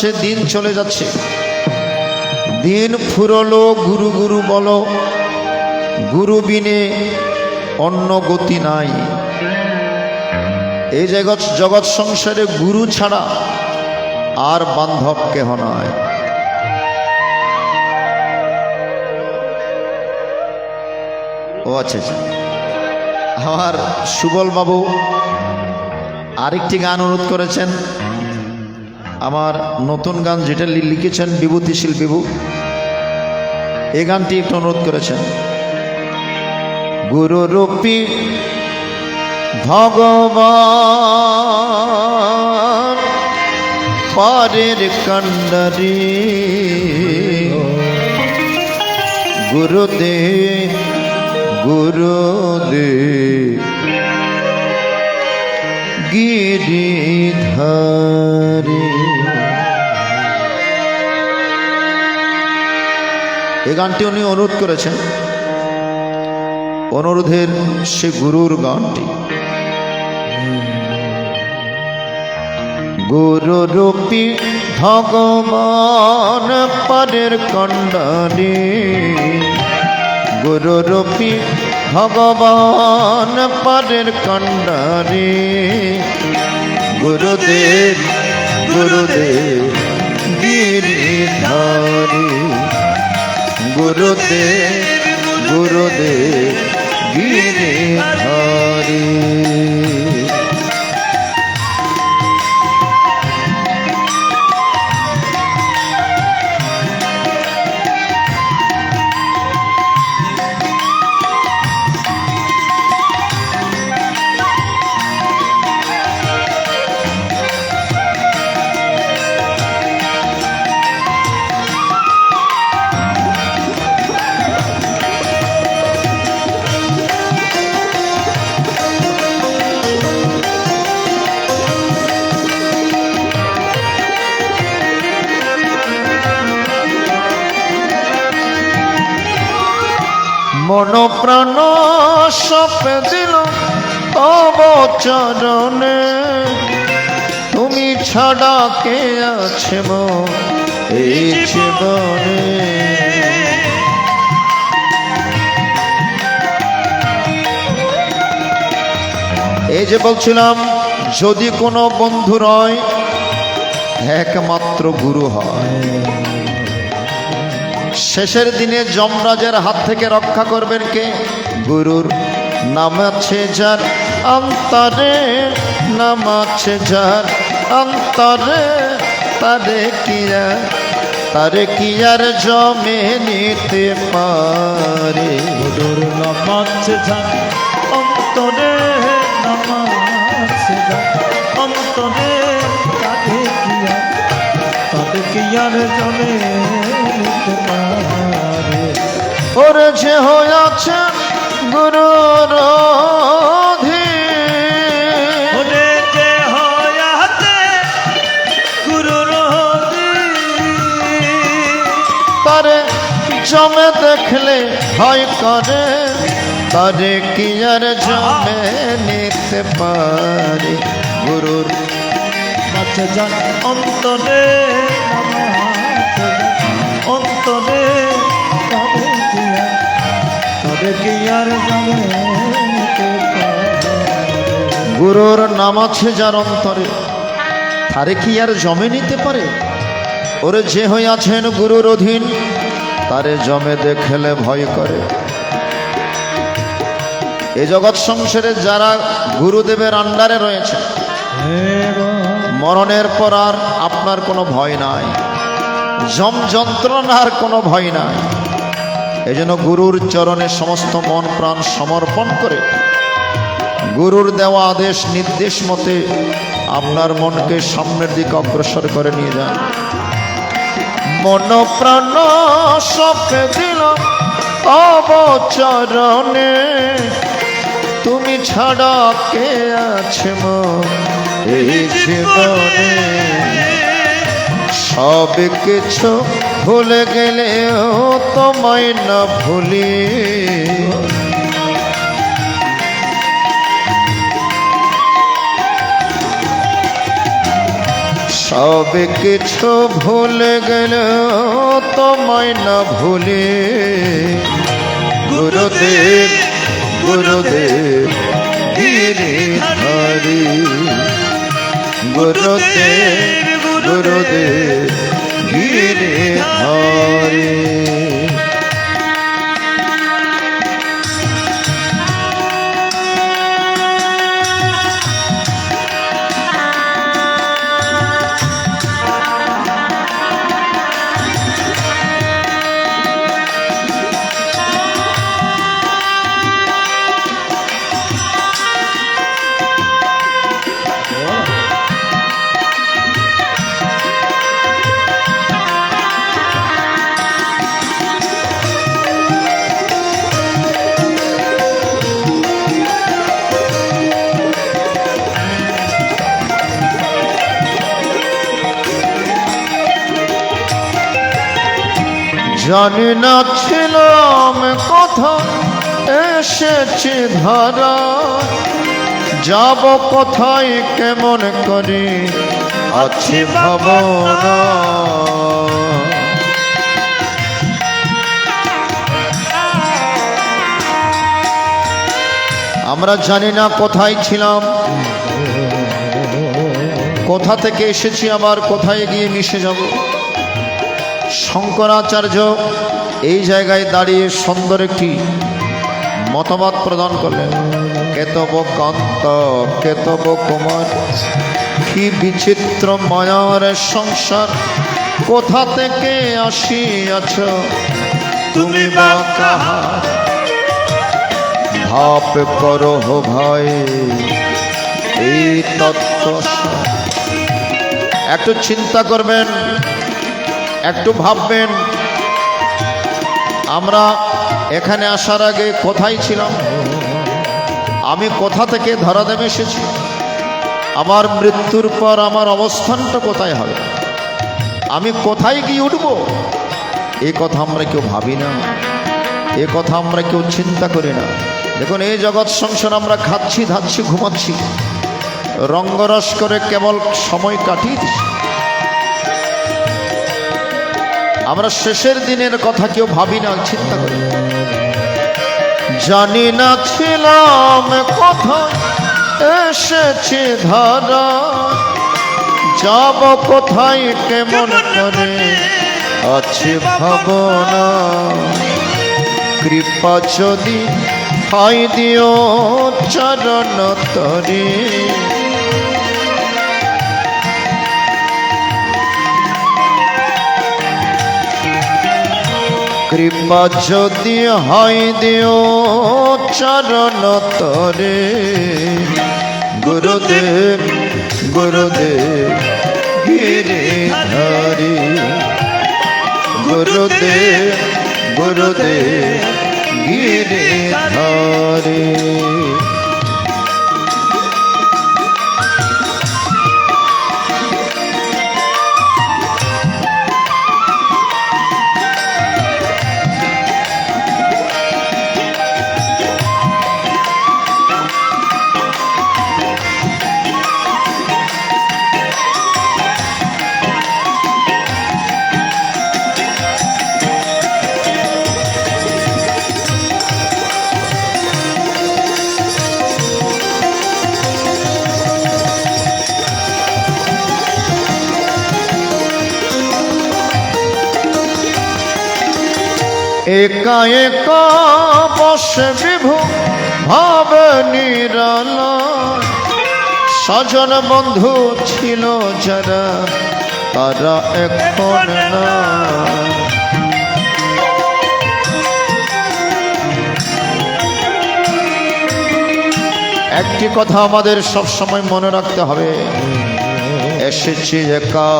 যাচ্ছে, দিন চলে যাচ্ছে, দিন ফুরলো, গুরু গুরু বলো, গুরু বিনে অন্য গতি নাই। এই জগৎ সংসারে গুরু ছাড়া আর বান্ধব কেহ নয়। ও আচ্ছা আচ্ছা, আমার সুবল বাবু আরেকটি গান অনুরোধ করেছেন, আমার নতুন গান যেটা লিখেছেন বিভূতিশীল বিভু, এই গানটি একটু অনুরোধ করেছেন। গুরুরূপী ভগবান পারের কান্ডারি, গুরুদেব গুরুদেব গিরিধারী। এই গানটি উনি অনুরোধ করেছেন, অনুরোধের সে গুরুর গানটি। গুরুরূপী ভগবান পারের কান্ডারি, গুরুরূপী ভগবান পারের কান্ডারি, গুরুদেব গুরুদেব গিরিধারী, গুরুদেব গুরুদেব গিরিধারী। মন প্রাণ সপে দিল তব চরণে, তুমি ছাড়া কে আছে এই জীবনে। এই যে বলছিলাম, যদি কোনো বন্ধু নয় একমাত্র গুরু হয়, শেষের দিনে যমরাজের হাত থেকে রক্ষা করবেন কে? গুরুর নাম আছে যার অন্তরে, নাম আছে যার অন্তরে, তারে কি আর জমে নিতে পারে? গুরুর নাম আছে যার অন্তরে, নাম আছে যার অন্তরে, তারে কি আর জমে নিতে পারে? ওরে যে হয়েছে গুরুর অধীন, ওরে যে হয়েছে গুরুর অধীন, তারে জমে দেখলে ভয় করে, তারে কি আর জমে নিতে পারে? গুরুর আছে যার অন্তরে, অন্তরে, তারে কি আর জমে নিতে পারে? গুরুর নাম আছে যার অন্তরে, তারে কি আর জমে নিতে পারে? ওরে যে হইয়াছেন গুরুর অধীন, তারে জমে দেখলে ভয় করে। এই জগৎ সংসারে যারা গুরুদেবের আন্ডারে রয়েছে, মরণের পর আর আপনার কোনো ভয় নাই, যম যন্ত্রণার কোনো ভয় নাই। এই জন্য গুরুর চরণে সমস্ত মন প্রাণ সমর্পণ করে গুরুর দেওয়া আদেশ নির্দেশ মতে আপনার মনকে সামনের দিকে অগ্রসর করে নিয়ে যান। মন প্রাণ সপে দিল তব চরণে, তুমি ছাড়া কে আছে এই জীবনে? সব কিছু ভুলে গেলেও তোমায় না ভুলি, সব কিছু ভুলে গেল তোমায় না ভুলে গুরুদেব গুরুদেব গিরিধারী গুরুদেব গুরুদেব গিরিধারী। জানি না ছিলাম কথা এসেছি ধরা যাব কোথায় কেমন করে আছে ভাবনা। আমরা জানি না কোথায় ছিলাম, কোথা থেকে এসেছি, আবার কোথায় গিয়ে মিশে যাব। শঙ্করাচার্য এই জায়গায় দাঁড়িয়ে সুন্দর একটি মতবাদ প্রদান করলেন। কেতব কান্ত কেতব কুমার, কি বিচিত্র মায়ার সংসার, কোথা থেকে আসিয়াছ তুমি বা কাহার, ভাব করো ভাই এই তত্ত্ব। একটু চিন্তা করবেন, একটু ভাববেন, আমরা এখানে আসার আগে কোথায় ছিলাম, আমি কোথা থেকে ধরাধামে এসেছি, আমার মৃত্যুর পর আমার অবস্থানটা কোথায় হবে, আমি কোথায় গিয়ে উঠব, এ কথা আমরা কেউ ভাবি না, এ কথা আমরা কেউ চিন্তা করি না। দেখুন, এই জগৎ সংসার আমরা খাচ্ছি ধাচ্ছি ঘুমাচ্ছি, রঙ্গরস করে কেবল সময় কাটিয়ে দিচ্ছি। আমরা শেষের দিনের কথা কেউ ভাবি না, চিন্তা করি। জানি না ছিলাম কথা এসেছি ধরা যাব কোথায় কেমন করে আছে ভাবনা। কৃপা যদি হয় দিও চরণ তরে, কৃপা যদি হয় দিও চরণ তরে। গুরুদেব গুরুদেব গিরিধারী, গুরুদেব গুরুদেব গিরিধারী। একা একা বসে বিভু ভাবে নিরালায়, স্বজন বন্ধু ছিল যারা তারা এখন না। একটি কথা আমাদের সব সময় মনে রাখতে হবে, এসেছি একা,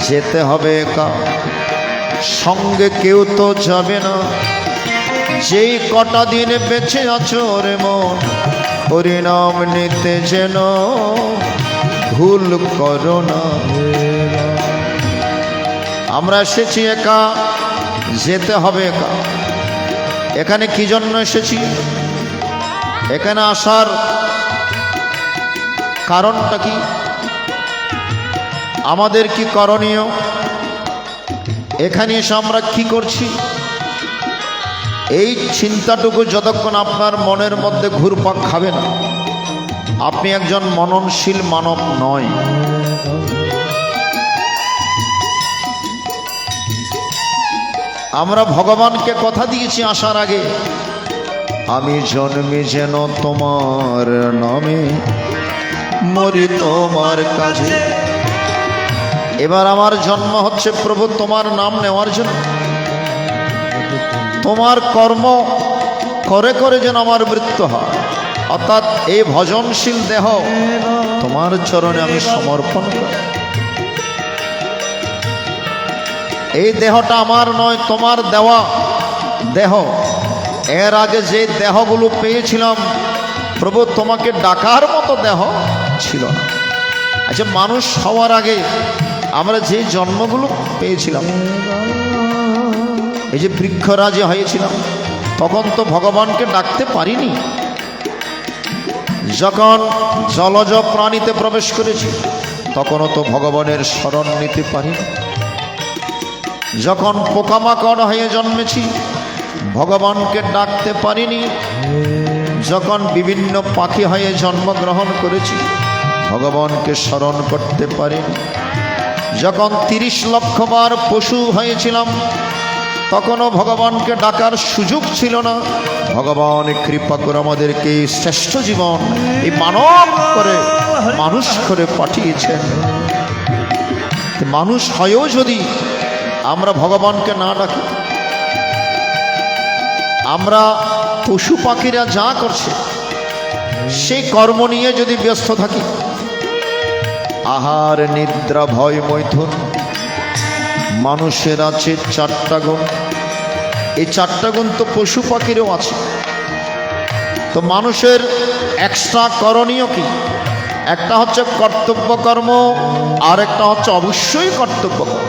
যেতে হবে একা, সঙ্গে কেউ তো যাবে না। যেই কটা দিন বেঁচে আছো রে মন, হরিনাম নিতে যেন ভুল করো না। আমরা এসেছি একা, যেতে হবে একা। এখানে কি জন্য এসেছি, এখানে আসার কারণটা কি? আমাদের কি করণীয়? এখানে এসে আমরা কি করছি, এই চিন্তাটুকু যতক্ষণ আপনার মনের মধ্যে ঘুরপাক খাবে না, আপনি একজন মননশীল মানব নয়। আমরা ভগবানকে কথা দিয়েছি আসার আগে, আমি জন্মে যেন তোমার নামে, মরি তোমার কাজে। এবার আমার জন্ম হচ্ছে প্রভু তোমার নাম নেওয়ার জন্য। তোমার কর্ম করে করে যেন আমার মৃত্যু হয়, অর্থাৎ এই ভজনশীল দেহ তোমার চরণে আমি সমর্পণ করি। এই দেহটা আমার নয়, তোমার দেওয়া দেহ। এর আগে যে দেহগুলো পেয়েছিলাম প্রভু, তোমাকে ডাকার মতো দেহ ছিল না। আচ্ছা, মানুষ হওয়ার আগে আমরা যে জন্মগুলো পেয়েছিলাম, এই যে বৃক্ষরাজে হয়েছিলাম, তখন তো ভগবানকে ডাকতে পারিনি। যখন জলজ প্রাণীতে প্রবেশ করেছি, তখনও তো ভগবানের শরণ নিতে পারিনি। যখন পোকামাকড় হয়ে জন্মেছি, ভগবানকে ডাকতে পারিনি। যখন বিভিন্ন পাখি হয়ে জন্মগ্রহণ করেছি, ভগবানকে স্মরণ করতে পারিনি। যখন 30 লক্ষ বার পশু হয়েছিলাম, তখনও ভগবানকে ডাকার সুযোগ ছিল না। ভগবান কৃপা করে আমাদেরকে শ্রেষ্ঠ জীবন এই মানব করে মানুষ করে পাঠিয়েছেন। মানুষ হয়েও যদি আমরা ভগবানকে না ডাকি, আমরা পশু পাখিরা যা করছে সেই কর্ম নিয়ে যদি ব্যস্ত থাকি, আহার নিদ্রা ভয় মৈথুন, মানুষের আছে 4টা গুণ। এই 4টা গুণ তো পশু পাখিরও আছে। তো মানুষের এক্সট্রা করণীয় কি? একটা হচ্ছে কর্তব্য কর্ম, আর একটা হচ্ছে অবশ্যই কর্তব্য কর্ম।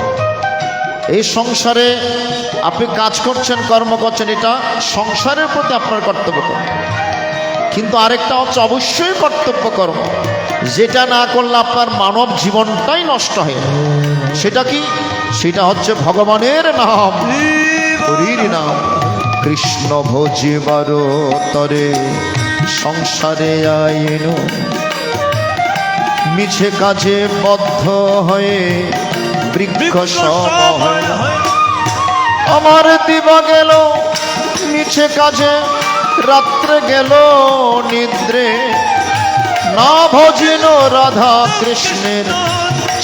এই সংসারে আপনি কাজ করছেন, কর্ম করছেন, এটা সংসারের প্রতি আপনার কর্তব্য কর্ম। কিন্তু আরেকটা হচ্ছে অবশ্যই কর্তব্য কর্ম, যেটা না করলে আপনার মানব জীবনটাই নষ্ট হয়ে যায়। সেটা কি? সেটা হচ্ছে ভগবানের নাম, হরির নাম। কৃষ্ণ ভজিবার তরে সংসারে আইনু, মিছে কাজে বদ্ধ হয়ে বৃক্ষ সম হয়। আমার দিবা গেল মিছে কাজে, রাত্রে গেল নিদ্রে, না ভজিন রাধা কৃষ্ণের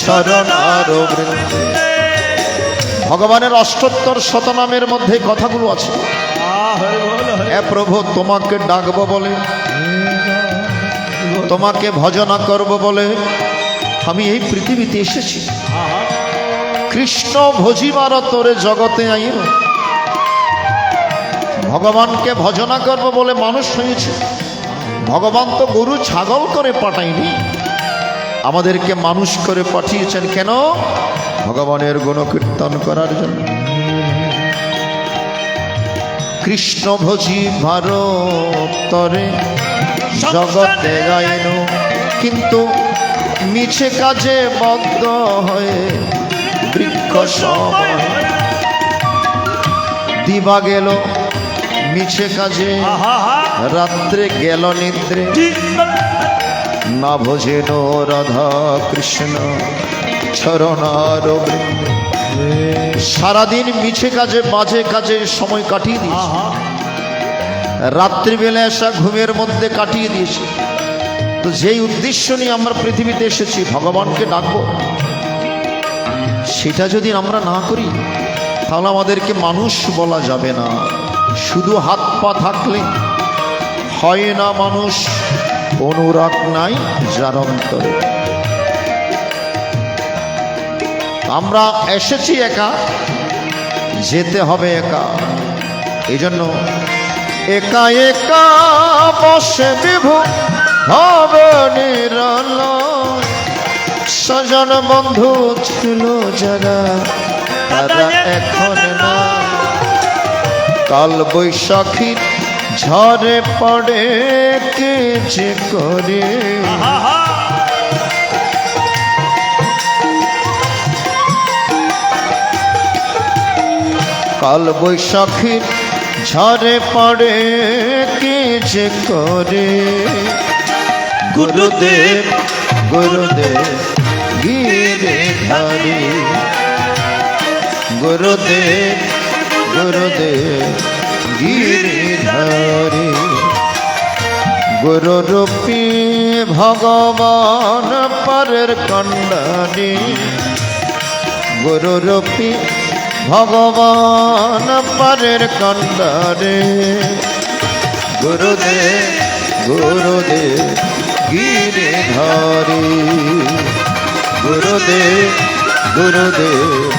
চরণ আর বৃন্দে। ভগবানের 78 শতনামের মধ্যে কথাগুলো আছে। এ প্রভু, তোমাকে ডাকবো বলে, তোমাকে ভজনা করব বলে আমি এই পৃথিবীতে এসেছি। কৃষ্ণ ভজিবার তোরে জগতে আইন, ভগবানকে ভজনা করব বলে মানুষ হয়েছে। ভগবান তো গরু ছাগল করে পাঠায়নি, আমাদেরকে মানুষ করে পাঠিয়েছেন। কেন? ভগবানের গুণকীর্তন করার জন্য। কৃষ্ণ ভজি ভারতরে জগতে গাইন, কিন্তু মিছে কাজে বদ্ধ হয়ে বৃক্ষ সম। দিবা গেল মিছে কাজে, রাত্রে গেল নিদ্রে, না ভজেন রাধা কৃষ্ণ চরণার বৃন্দে। সারাদিন মিছে কাজে বাজে কাজে সময় কাটিয়ে দিয়েছি, রাত্রিবেলা এসা ঘুমের মধ্যে কাটিয়ে দিয়েছি। তো যেই উদ্দেশ্য নিয়ে আমরা পৃথিবীতে এসেছি, ভগবানকে ডাকবো, সেটা যদি আমরা না করি, তাহলে আমাদেরকে মানুষ বলা যাবে না। শুধু হাত পা থাকলে হয় না মানুষ, অনুরাগ নাই যার অন্তরে। আমরা এসেছি একা, যেতে হবে একা। এই জন্য একা একা বসে বিভু হবে নিরালয়। সজন বন্ধু ছিল যারা, তারা এখন না। কাল বৈশাখীর ঝড়ে পড়ে কে যে করে, কাল বৈশাখীর ঝড়ে পড়ে কে যে করে গুরুদেব গুরুদেব গিরিধারী গুরুদেব গুরুদেব গিরিধারী গুরুরূপী ভগবান পরের কণ্ডারী গুরুরূপী ভগবান পরের কণ্ডারী গুরুদেব গুরুদেব গিরিধারী গুরুদেব গুরুদেব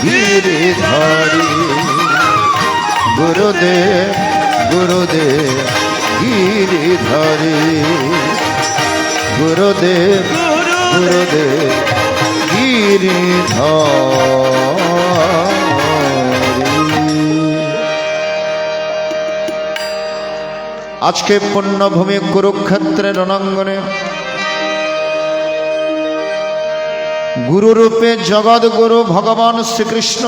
গিরিধারী গুরুদেব গুরুদেব গিরিধারী গুরুদেব গুরুদেব গিরিধারী। আজকে পুণ্যভূমি কুরুক্ষেত্রের রণাঙ্গনে গুরুরূপে জগৎগুরু ভগবান শ্রীকৃষ্ণ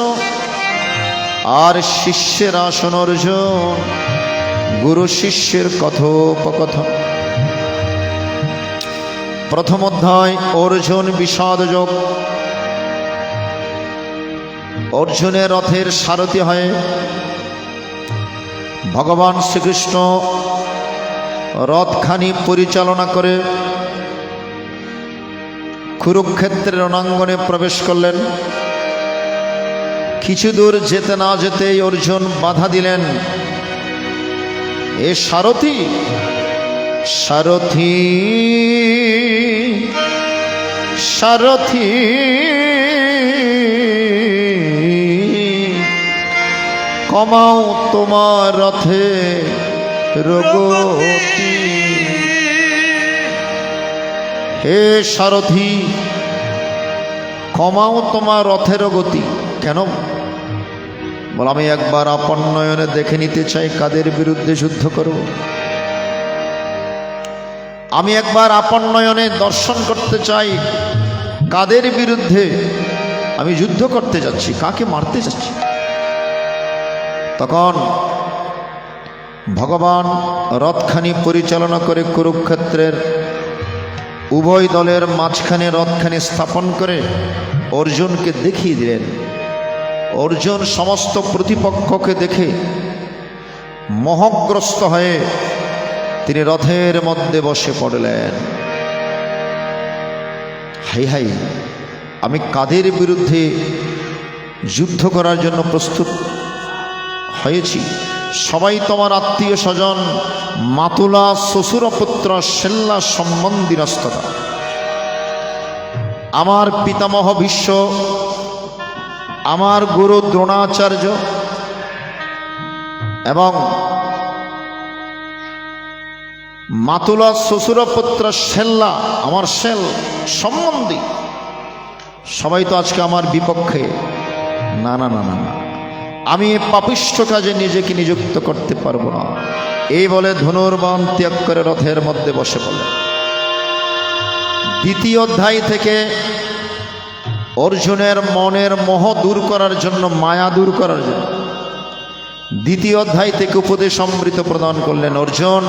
আর শিষ্যের আসন অর্জুন, গুরু শিষ্যের কথোপকথন। প্রথম অধ্যায় অর্জুন বিষাদ যোগ। অর্জুনের রথের সারথি হয়ে ভগবান শ্রীকৃষ্ণ রথখানি পরিচালনা করে কুরুক্ষেত্রের রণাঙ্গনে প্রবেশ করলেন। কিছু দূর যেতে না যেতেই অর্জুন বাধা দিলেন, এ সারথি সারথি সারথি কমাও তোমার রথে রগতি। হে সারথি, কমাও তোমার রথের গতি। কেন? বল, আমি একবার আপন নয়নে দেখে নিতে চাই কাদের বিরুদ্ধে যুদ্ধ করব। আমি একবার আপন নয়নে দর্শন করতে চাই কাদের বিরুদ্ধে আমি যুদ্ধ করতে যাচ্ছি, কাকে মারতে যাচ্ছি। তখন ভগবান রথখানি পরিচালনা করে কুরুক্ষেত্রের উভয় দলের মাঝখানে রথখানি স্থাপন করে অর্জুনকে দেখিয়ে দিলেন। অর্জুন সমস্ত প্রতিপক্ষকে দেখে মোহগ্রস্ত হয়ে তিনি রথের মধ্যে বসে পড়লেন। হাই হাই, আমি কাদের বিরুদ্ধে যুদ্ধ করার জন্য প্রস্তুত হয়েছি? সবাই তোমার আত্মীয় স্বজন, মাতুলা শ্বশুরপুত্র শেল্লা সম্বন্ধীরস্ততা। আমার পিতামহ ভীষ্ম, আমার গুরু দ্রোণাচার্য এবং মাতুলা শ্বশুরপুত্র শেল্লা, আমার শেল সম্বন্ধী, সবাই তো আজকে আমার বিপক্ষে। না না না না না, আমি এই পাপিষ্ঠ কাজে নিজেকে নিযুক্ত করতে পারবো না। এই বলে ধনুর্বাণ ত্যাগ করে রথের মধ্যে বসে পড়লেন। দ্বিতীয় অধ্যায় থেকে অর্জুনের মনের মোহ দূর করার জন্য, মায়া দূর করার জন্য দ্বিতীয় অধ্যায় থেকে উপদেশ অমৃত প্রদান করলেন। অর্জুন,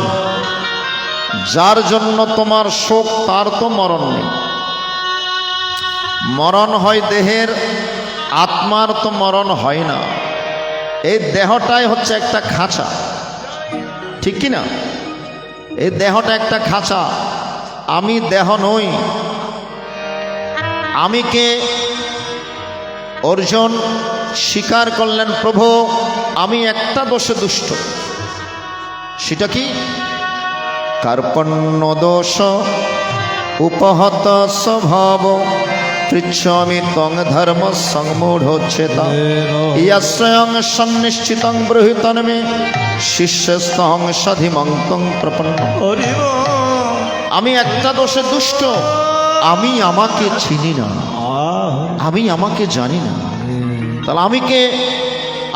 যার জন্য তোমার শোক তার তো মরণ নেই। মরণ হয় দেহের, আত্মার তো মরণ হয় না। এই দেহটাই হচ্ছে একটা খাঁচা, ঠিক কি না? এই দেহটা একটা খাঁচা, আমি দেহ নই। আমিকে অর্জুন স্বীকার করলেন, প্রভু আমি একটা দোষে দুষ্ট। সেটা কি? কার্পণ্য দোষ উপহত স্বভাব পৃচ্ছামি তং ধর্ম সংমূঢ়োচ্ছেতা ইয়াশ্রয়ং সন্নিশ্চিতং ব্রহীতন্মে শিষ্যস্তং সাধিমং তং প্রপন্ন। আমি একটা দোষে দুষ্ট, আমি আমাকে চিনি না, আমি আমাকে জানি না। তাহলে আমিকে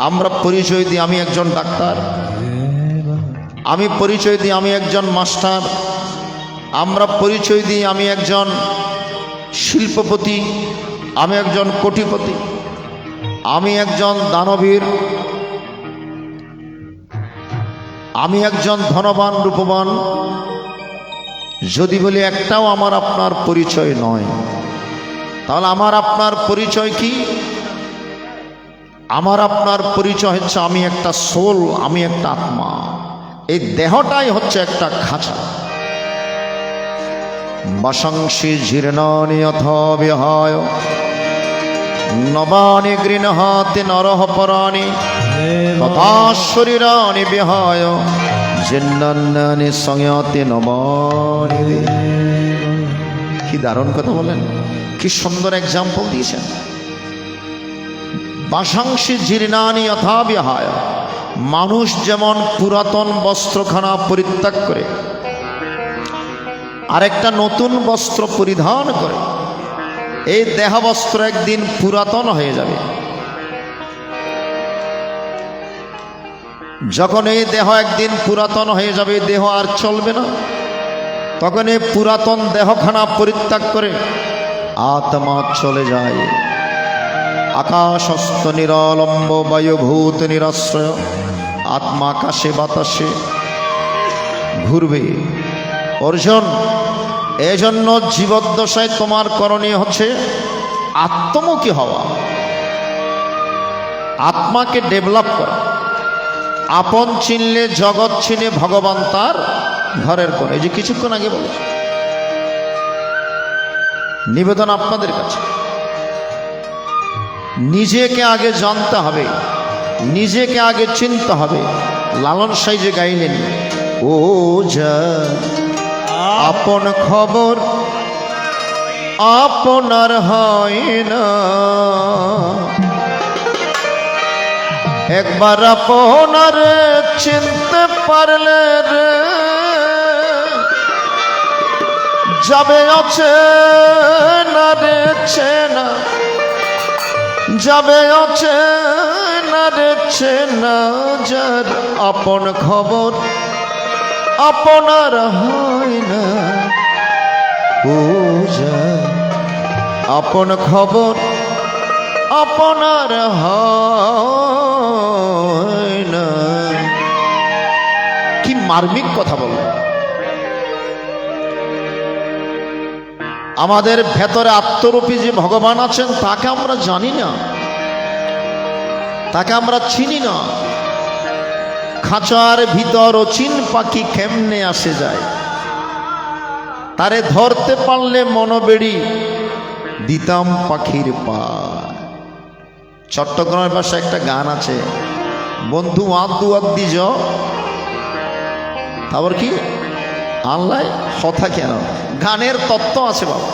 আমরা পরিচয় দিই আমি একজন ডাক্তার, আমি পরিচয় দিই আমি একজন মাস্টার, আমরা পরিচয় দিই আমি একজন শিল্পপতি, আমি একজন কোটিপতি, আমি একজন দানবীর, আমি একজন ধনবান রূপবান যদি বলি একটাও আমার আপনার পরিচয় নয়, তাহলে আমার আপনার পরিচয় কি? আমার আপনার পরিচয় হচ্ছে আমি একটা সোল, আমি একটা আত্মা। এই দেহটাই হচ্ছে একটা খাঁচা। বাসাংশি জীর্ণানি অথ বিহায় নবানি গৃহতে নরহ পরাণি তথা শরীরানি বিহায় জীর্ণান্যানি সংয়তে নবানি। কি দারুণ কথা বলেন, কি সুন্দর এক্সাম্পল দিয়েছেন। বাসাংশি জীর্ণানি অথা বিহায়, মানুষ যেমন পুরাতন বস্ত্রখানা পরিত্যাগ করে আরেকটা নতুন বস্ত্র পরিধান করে, এই দেহ বস্ত্র একদিন পুরাতন হয়ে যাবে। যখন এই দেহ একদিন পুরাতন হয়ে যাবে, দেহ আর চলবে না, তখন এই পুরাতন দেহখানা পরিত্যাগ করে আত্মা চলে যায় আকাশস্থ নিরলম্ব বায়ুভূত নিরাশ্রয়। আত্মা আকাশে বাতাসে ঘুরবে। অর্জুন, এজন্য জীবদ্দশায় তোমার করণীয় হচ্ছে আত্মমুখী হওয়া, আত্মাকে ডেভেলপ করা। আপন চিনলে জগৎ চিনে ভগবান তার ঘরের কোণে। এই যে কিছুক্ষণ আগে বলেছি, নিবেদন আপনাদের কাছে, নিজেকে আগে জানতে হবে, নিজেকে আগে চিনতে হবে। লালন সাই যে গাইলেন, ও যা আপন খবর আপনার হয় না, একবার আপনার চিনতে পারলে রে যাবে অচেনা রে চেনা, যাবে অচেনা রে চেনা। যার আপন খবর আপনার হয় না, ও যা আপন খবর আপনার হয় না। কি মার্মিক কথা বলল। আমাদের ভেতরে আত্মরূপী যে ভগবান আছেন তাকে আমরা জানি না, তাকে আমরা চিনি না। খাঁচার ভিতর অচিন পাখি কেমনে আসে যায়, তারে ধরতে পারলে মনোবেড়ি দিতাম পাখির পা। চট্টগ্রামের পাশে একটা গান আছে, বন্ধু আদু আদি য, তারপর কি আল্লাহ কথা কেন। গানের তত্ত্ব আছে বাবা।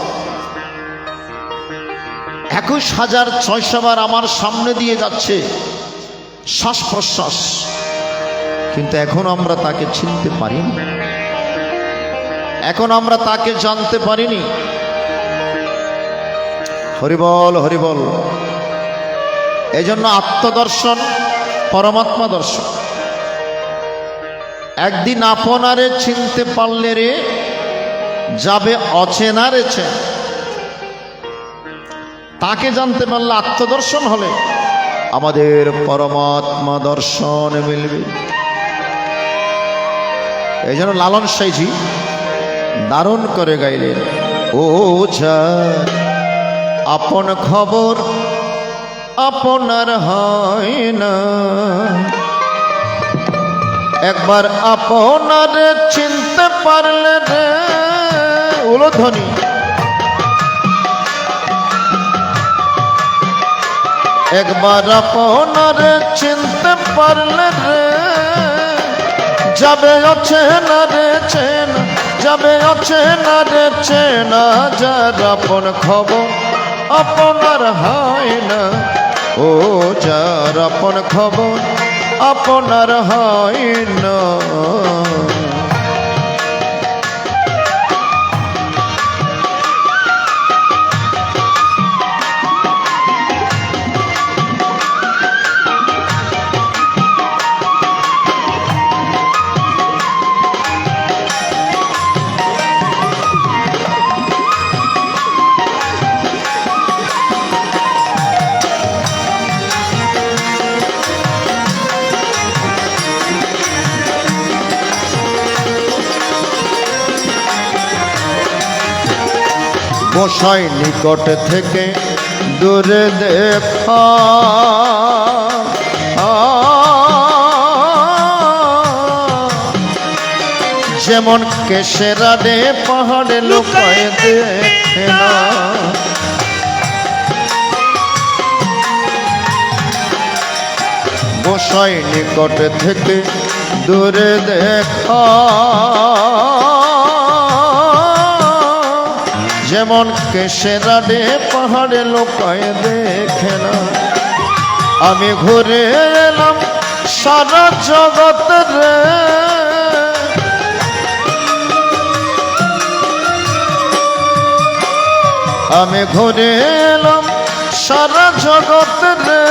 21,600 বার আমার সামনে দিয়ে যাচ্ছে শ্বাস প্রশ্বাস, কিন্তু এখন আমরা তাকে চিনতে পারিনি, এখন আমরা তাকে জানতে পারিনি। হরিবল হরিবল। এই জন্য আত্মদর্শন পরমাত্মা দর্শন। একদিন আপনারে চিনতে পারলে রে যাবে অচেনা রে চেনা। তাকে জানতে পারলে আত্মদর্শন হলে আমাদের পরমাত্মা দর্শন মিলবে। এই জন্য লালন সাইজি দারুণ করে গাইলেন, ও যা আপন খবর আপনার হয় না, একবার আপনারে চিনতে পারলে রে উলধ্বনি, একবার আপনারে চিনতে পারলে রে যাবে অচেনা রে চেনা, যাবে অচেনা রে চেনা। যার আপন খবর আপনার হয় না, ও যার আপন খবর আপনার হয় না। গোসাই নিকট থেকে দূরে দেখা, যেমন কেশেরা রে পাহাড়ে লুকায় দেখে না। গোসাই নিকট থেকে দূরে দেখা, যেমন কেশেরা রে পাহাড়ে লুকায় দেখে না। আমি ঘুরে এলাম সারা জগৎ রে, আমি ঘুরে এলাম সারা জগৎ রে,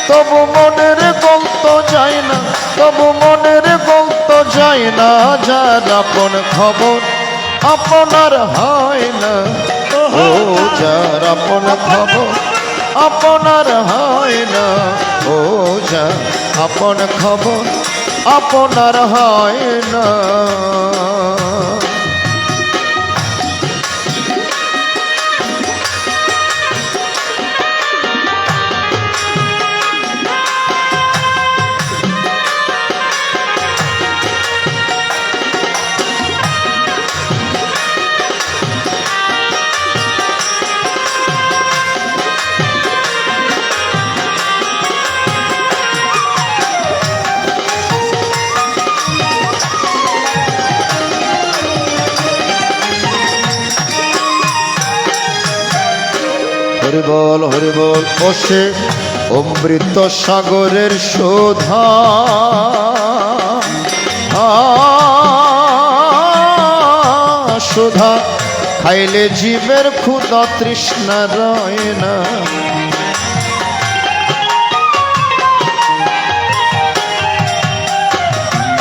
তবু মনের গল্প যায় না, তবু মনের গল্প যায় না। যার আপন খবর আপনার হয় না, ও যার আপন খবর আপনার হয় না, ও যার আপন খবর আপনার হয় না। হরি বল হরি বল। ওসে অমৃত সাগরের শোধা, শোধা খাইলে জীবের ক্ষুধা তৃষ্ণা রয় না।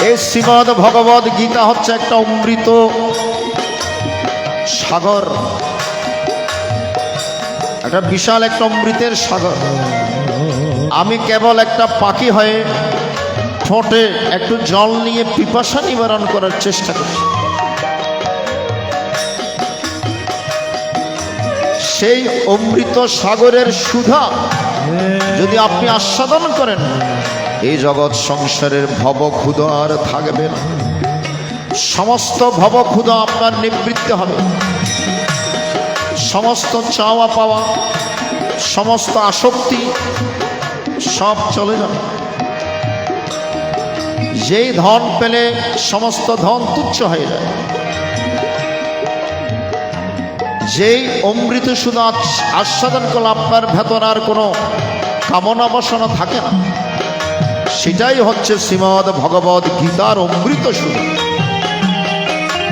এই শ্রীমদ্ ভগবদ গীতা হচ্ছে একটা অমৃত সাগর, একটা বিশাল একটা অমৃতের সাগর। আমি কেবল একটা পাখি হয়ে ঠোঁটে একটু জল নিয়ে পিপাসা নিবারণ করার চেষ্টা করছি। সেই অমৃত সাগরের সুধা যদি আপনি আস্বাদন করেন, এই জগৎ সংসারের ভবক্ষুধা আর থাকবে না। সমস্ত ভবক্ষুধা আপনার নিবৃত্ত হবে, সমস্ত চাওয়া পাওয়া, সমস্ত আসক্তি সব চলে যাবে। যেই ধন পেলে সমস্ত ধন তুচ্ছ হয়ে যায়, যেই অমৃত শুধু আস্বাদন করলে আপনার ভেতর আর কোনো কামনা বাসনা থাকে না, সেটাই হচ্ছে শ্রীমদ্ ভগবদ গীতার অমৃত সুধা।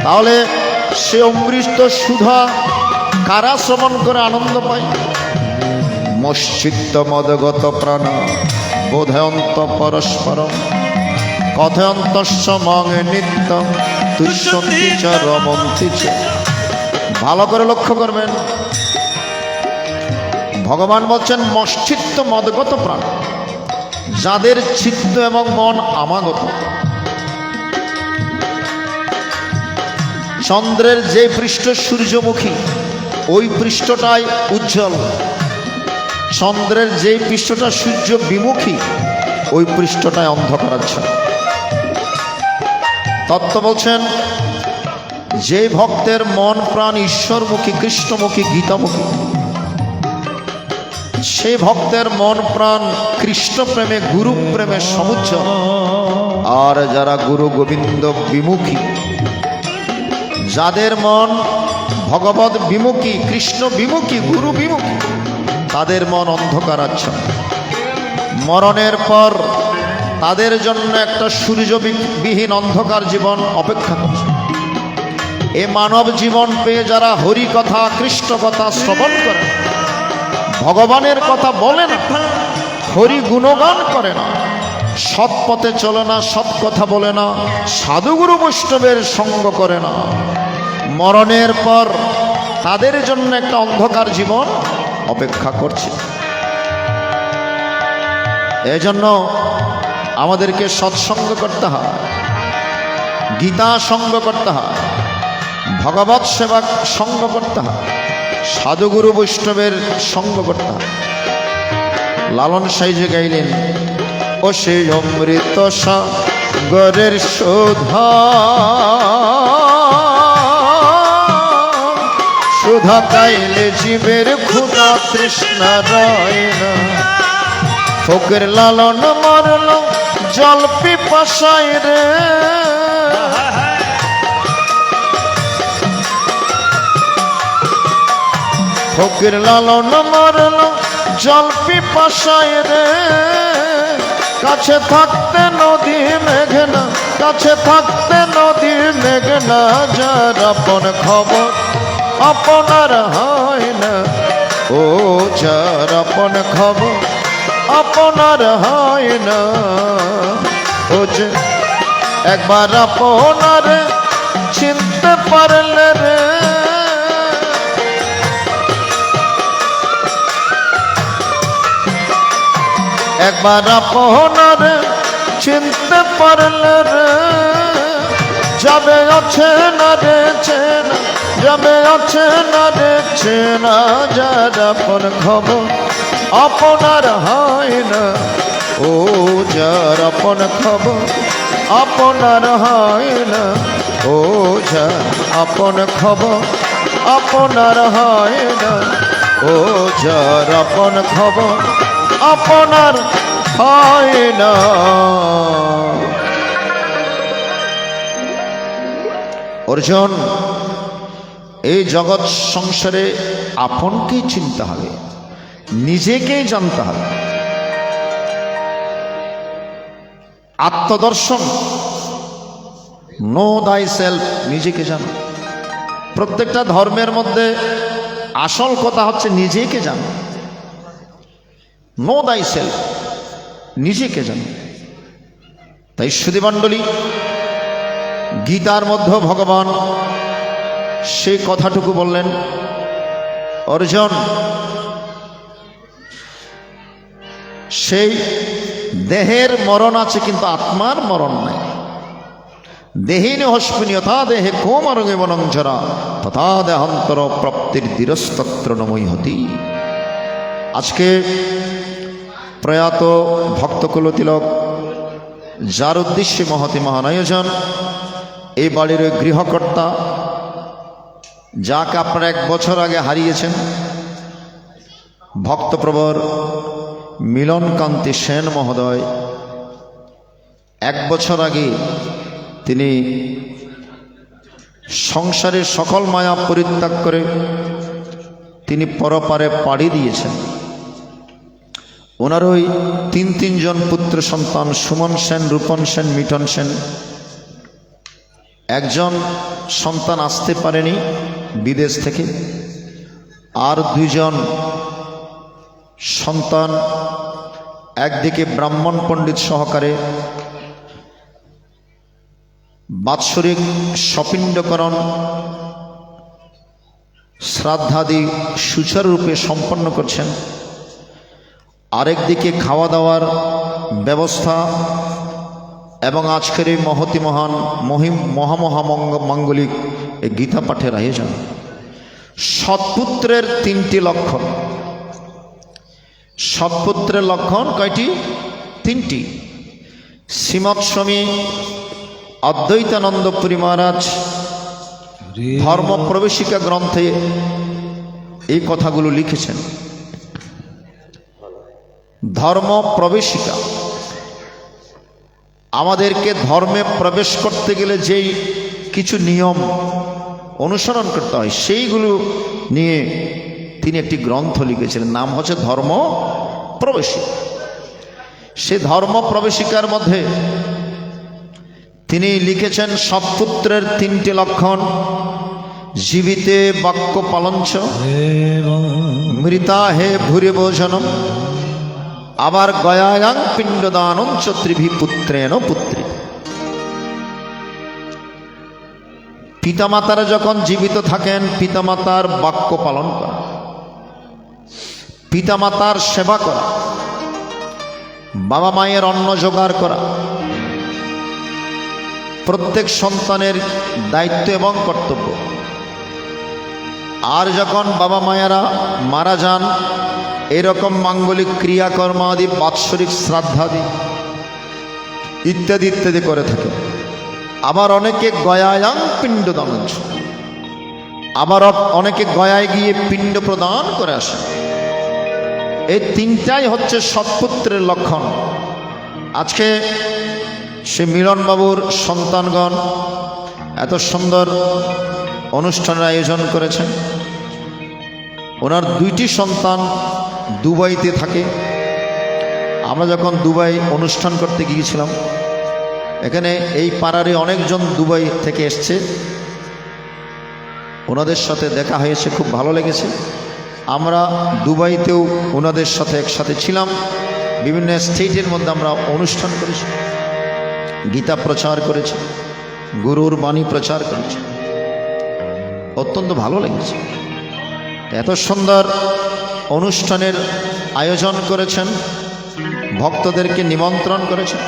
তাহলে সে অমৃত সুধা কারা শ্রবণ করে আনন্দ পায়? মশ্চিত্ত মদগত প্রাণ বোধয়ন্ত পরস্পরম কথয়ন্তস্য মং নিত্যম তুষ্যন্তি চ রমন্তি চ। ভালো করে লক্ষ্য করবেন, ভগবান বলছেন মশ্চিত্ত মদগত প্রাণ, যাদের চিত্ত এবং মন আমাগত। চন্দ্রের যে পৃষ্ঠ সূর্যমুখী, ওই পৃষ্ঠটাই উজ্জ্বল। চন্দ্রের যে পৃষ্ঠটা সূর্য বিমুখী, ওই পৃষ্ঠটায় অন্ধকারাচ্ছন্ন। তত্ত্ব বলছেন, যে ভক্তের মন প্রাণ ঈশ্বরমুখী, কৃষ্ণমুখী, গীতামুখী, সে ভক্তের মন প্রাণ কৃষ্ণ প্রেমে, গুরু প্রেমে সমুজ্জ্বল। আর যারা গুরু গোবিন্দ বিমুখী, যাদের মন ভগবত বিমুখী, কৃষ্ণ বিমুখী, গুরু বিমুখী, তাদের মন অন্ধকারাচ্ছন্ন। মরণের পর তাদের জন্য একটা সূর্যবিহীন অন্ধকার জীবন অপেক্ষা করছে। এ মানব জীবন পেয়ে যারা হরি কথা, কৃষ্ণ কথা শ্রবণ করে, ভগবানের কথা বলে না, হরি গুণগান করে না, সৎ পথে চলে না, সৎ কথা বলে না, সাধুগুরু বৈষ্ণবের সঙ্গ করে না, মরণের পর তাদের জন্য একটা অন্ধকার জীবন অপেক্ষা করছে। এজন্য আমাদেরকে সৎসঙ্গ করতে হয়, গীতা সঙ্গ করতে হয়, ভগবৎ সেবা সঙ্গ করতে হয়, সাধুগুরু বৈষ্ণবের সঙ্গ করতে হয়। লালন সাইজে গাইলেন, ও সে অমৃত সাগরের শোধা, সুধা পাইলে জীবের ক্ষুধা তৃষ্ণা রয় না। ফকির লালন মরল জল পিপাসায় রে, ফকির লালন মরল জল পিপাসায় রে। কাছে থাকতে নদী মেঘনা, কাছে থাকতে নদী মেঘনা, যার আপন খবর আপনার হয় না। ও যার আপন খবর আপনার হয় না। ও যে একবার আপনার চিনতে পারলে রে, একবার আপনার চিনতে পারলে রে, যাবে আছে না রে চেনা, যাবে আছে না রে চেনা, যার আপন খবর আপনার হয় না। ও যার আপন খবর আপনার হয় না। ও যার আপন খবর আপনার হয় না। ও যার আপন খবর আপনার হয় না। অর্জুন, এই জগৎ সংসারে আপনকেই চিনতে হবে, নিজেকেই জানতে হবে। আত্মদর্শন, নো দাই সেলফ, নিজেকে জানো। প্রত্যেকটা ধর্মের মধ্যে আসল কথা হচ্ছে নিজেকে জানো। নো দাই সেলফ, নিজেকে জানো। তাই সুধীমণ্ডলী, গীতার মধ্যে ভগবান সেই কথাটুকু বললেন, অর্জুন সেই দেহের মরণ আছে কিন্তু আত্মার মরণ নাই। দেহিনী হস্মিনী যথা দেহে কোমরঙ্গে বনঞ্জরা তথা দেহান্তর প্রাপ্তির ধীরস্তত্র নমৈহতি। আজকে প্রয়াত ভক্তকুল তিলক, যার উদ্দেশ্যে মহতি মহান আয়োজন, এই বাড়ির ওই গৃহকর্তা, যাকে আপনারা 1 বছর আগে হারিয়েছেন, ভক্তপ্রবর মিলনকান্তি সেন মহোদয়। 1 বছর আগে তিনি সংসারের সকল মায়া পরিত্যাগ করে তিনি পরপারে পাড়ি দিয়েছেন। ওনার ওই 3 জন পুত্র সন্তান, সুমন সেন, রূপন সেন, মিঠন সেন। একজন সন্তান আসতে পারেনি বিদেশ থেকে, আর 2 জন সন্তান একদিকে ব্রাহ্মণ পণ্ডিত সহকারে বাৎসরিক সপিণ্ডকরণ শ্রাদ্ধাদি সুচারুরূপে সম্পন্ন করছেন, আরেকদিকে খাওয়া দাওয়ার ব্যবস্থা এবং আজকের এই মহতি মহান মহামাঙ্গলিক এই গীতা পাঠের আয়োজন। সৎপুত্রের 3টি লক্ষণ। সৎপুত্রের লক্ষণ কয়টি? 3টি। শ্রীমৎ স্বামী অদ্বৈতানন্দপুরী মহারাজ ধর্ম প্রবেশিকা গ্রন্থে এই কথাগুলো লিখেছেন। ধর্ম প্রবেশিকা, আমাদেরকে ধর্মে প্রবেশ করতে গেলে যেই কিছু নিয়ম অনুসরণ করতে হয়, সেইগুলো নিয়ে তিনি একটি গ্রন্থ লিখেছিলেন, নাম হচ্ছে ধর্ম প্রবেশিকা। সে ধর্ম প্রবেশিকার মধ্যে তিনি লিখেছেন সৎপুত্রের 3টি লক্ষণ। জীবিতে বাক্য পালঞ্চ, মৃতা হে ভূরে ভোজনম, আবার গয়ায়াং পিণ্ডদানঞ্চ ত্রিভি পুত্রেণ পুত্রী। পিতামাতারা যখন জীবিত থাকেন, পিতামাতার বাক্য পালন করা, পিতামাতার সেবা করা, বাবা মায়ের অন্ন জোগাড় করা প্রত্যেক সন্তানের দায়িত্ব এবং কর্তব্য। আর যখন বাবা মায়েরা মারা যান এরকম মাঙ্গলিক ক্রিয়াকর্মাদি বাৎসরিক শ্রাদ্ধাদি ইত্যাদি ইত্যাদি করে থাকে। আবার অনেকে গয়ায়াং পিণ্ডদান, আবার অনেকে গয়ায় গিয়ে পিণ্ড প্রদান করে আসে। এই তিনটাই হচ্ছে সৎপুত্রের লক্ষণ। আজকে সে মিলনবাবুর সন্তানগণ এত সুন্দর অনুষ্ঠানের আয়োজন করেছেন। ওনার দুইটি সন্তান দুবাইতে থাকে। আমরা যখন দুবাই অনুষ্ঠান করতে গিয়েছিলাম, এখানে এই পাড়ারে অনেকজন দুবাই থেকে এসছে, ওনাদের সাথে দেখা হয়েছে, খুব ভালো লেগেছে। আমরা দুবাইতেও ওনাদের সাথে একসাথে ছিলাম। বিভিন্ন স্টেটের মধ্যে আমরা অনুষ্ঠান করেছি, গীতা প্রচার করেছি, গুরুর বাণী প্রচার করেছি। অত্যন্ত ভালো লেগেছে। এত সুন্দর অনুষ্ঠানের আয়োজন করেছেন, ভক্তদেরকে নিমন্ত্রণ করেছেন,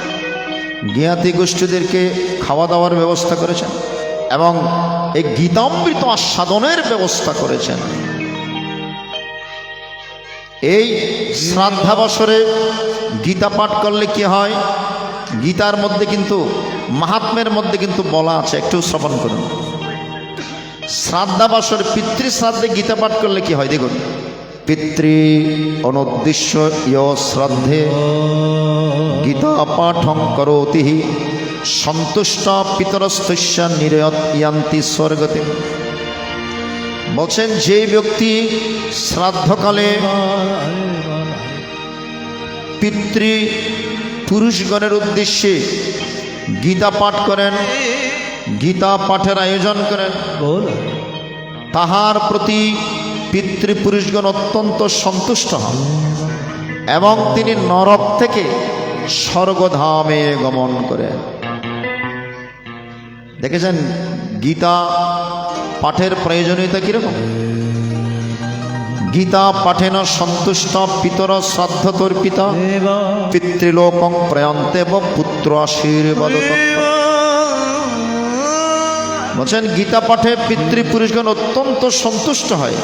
জ্ঞাতি গোষ্ঠীদেরকে খাওয়া দাওয়ার ব্যবস্থা করেছেন এবং এই গীতামৃত আস্বাদনের ব্যবস্থা করেছেন। এই শ্রাদ্ধাবসরে গীতা পাঠ করলে কি হয়, গীতার মধ্যে কিন্তু মাহাত্ম্যের মধ্যে কিন্তু বলা আছে, একটু শ্রবণ করুন। শ্রাদ্ধাবসর পিতৃ শ্রাদ্ধে গীতা পাঠ করলে কি হয় দেখুন। পিতৃ অনুদ্দিশ্য ইয় শ্রাদ্ধে গীতা পাঠং করোতি সন্তুষ্ট পিতরস্তস্য নিরয়ত ইয়ান্তি স্বর্গতে। বলছেন যে ব্যক্তি শ্রাদ্ধকালে পিতৃ পুরুষগণের উদ্দেশ্যে গীতা পাঠ করেন, গীতা পাঠের আয়োজন করেন, তাহার প্রতি পিতৃপুরুষগণ অত্যন্ত সন্তুষ্ট হন এবং তিনি নরক থেকে স্বর্গধামে গমন করেন। দেখেছেন গীতা পাঠের প্রয়োজনীয়তা কিরকম। গীতা পাঠেন সন্তুষ্ট পিতর শ্রাদ্ধ তর্পিতা পিতৃলোকং প্রয়ান্তে পুত্র আশীর্বাদ। বলছেন গীতা পাঠে পিতৃপুরুষগণ অত্যন্ত সন্তুষ্ট হয়,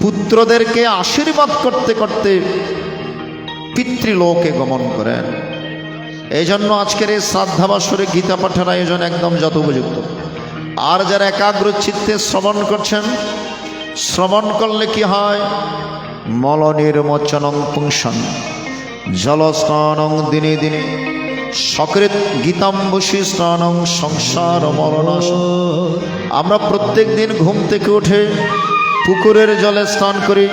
পুত্রদেরকে আশীর্বাদ করতে করতে পিতৃলোকে গমন করেন। এই জন্য আজকের এই শ্রাদ্ধাবসরে গীতা পাঠের আয়োজন একদম যথোপযুক্ত। আর যারা একাগ্র চিত্তে শ্রবণ করছেন, শ্রবণ করলে কি হয়, মল নির্মোচনং পুংসন জলস্নানং দিনে দিনে সকৃত গীতাম্বসী স্নানং সংসার মরণাশন। আমরা প্রত্যেক দিন ঘুম থেকে উঠে পুকুরের জলে স্নান করি,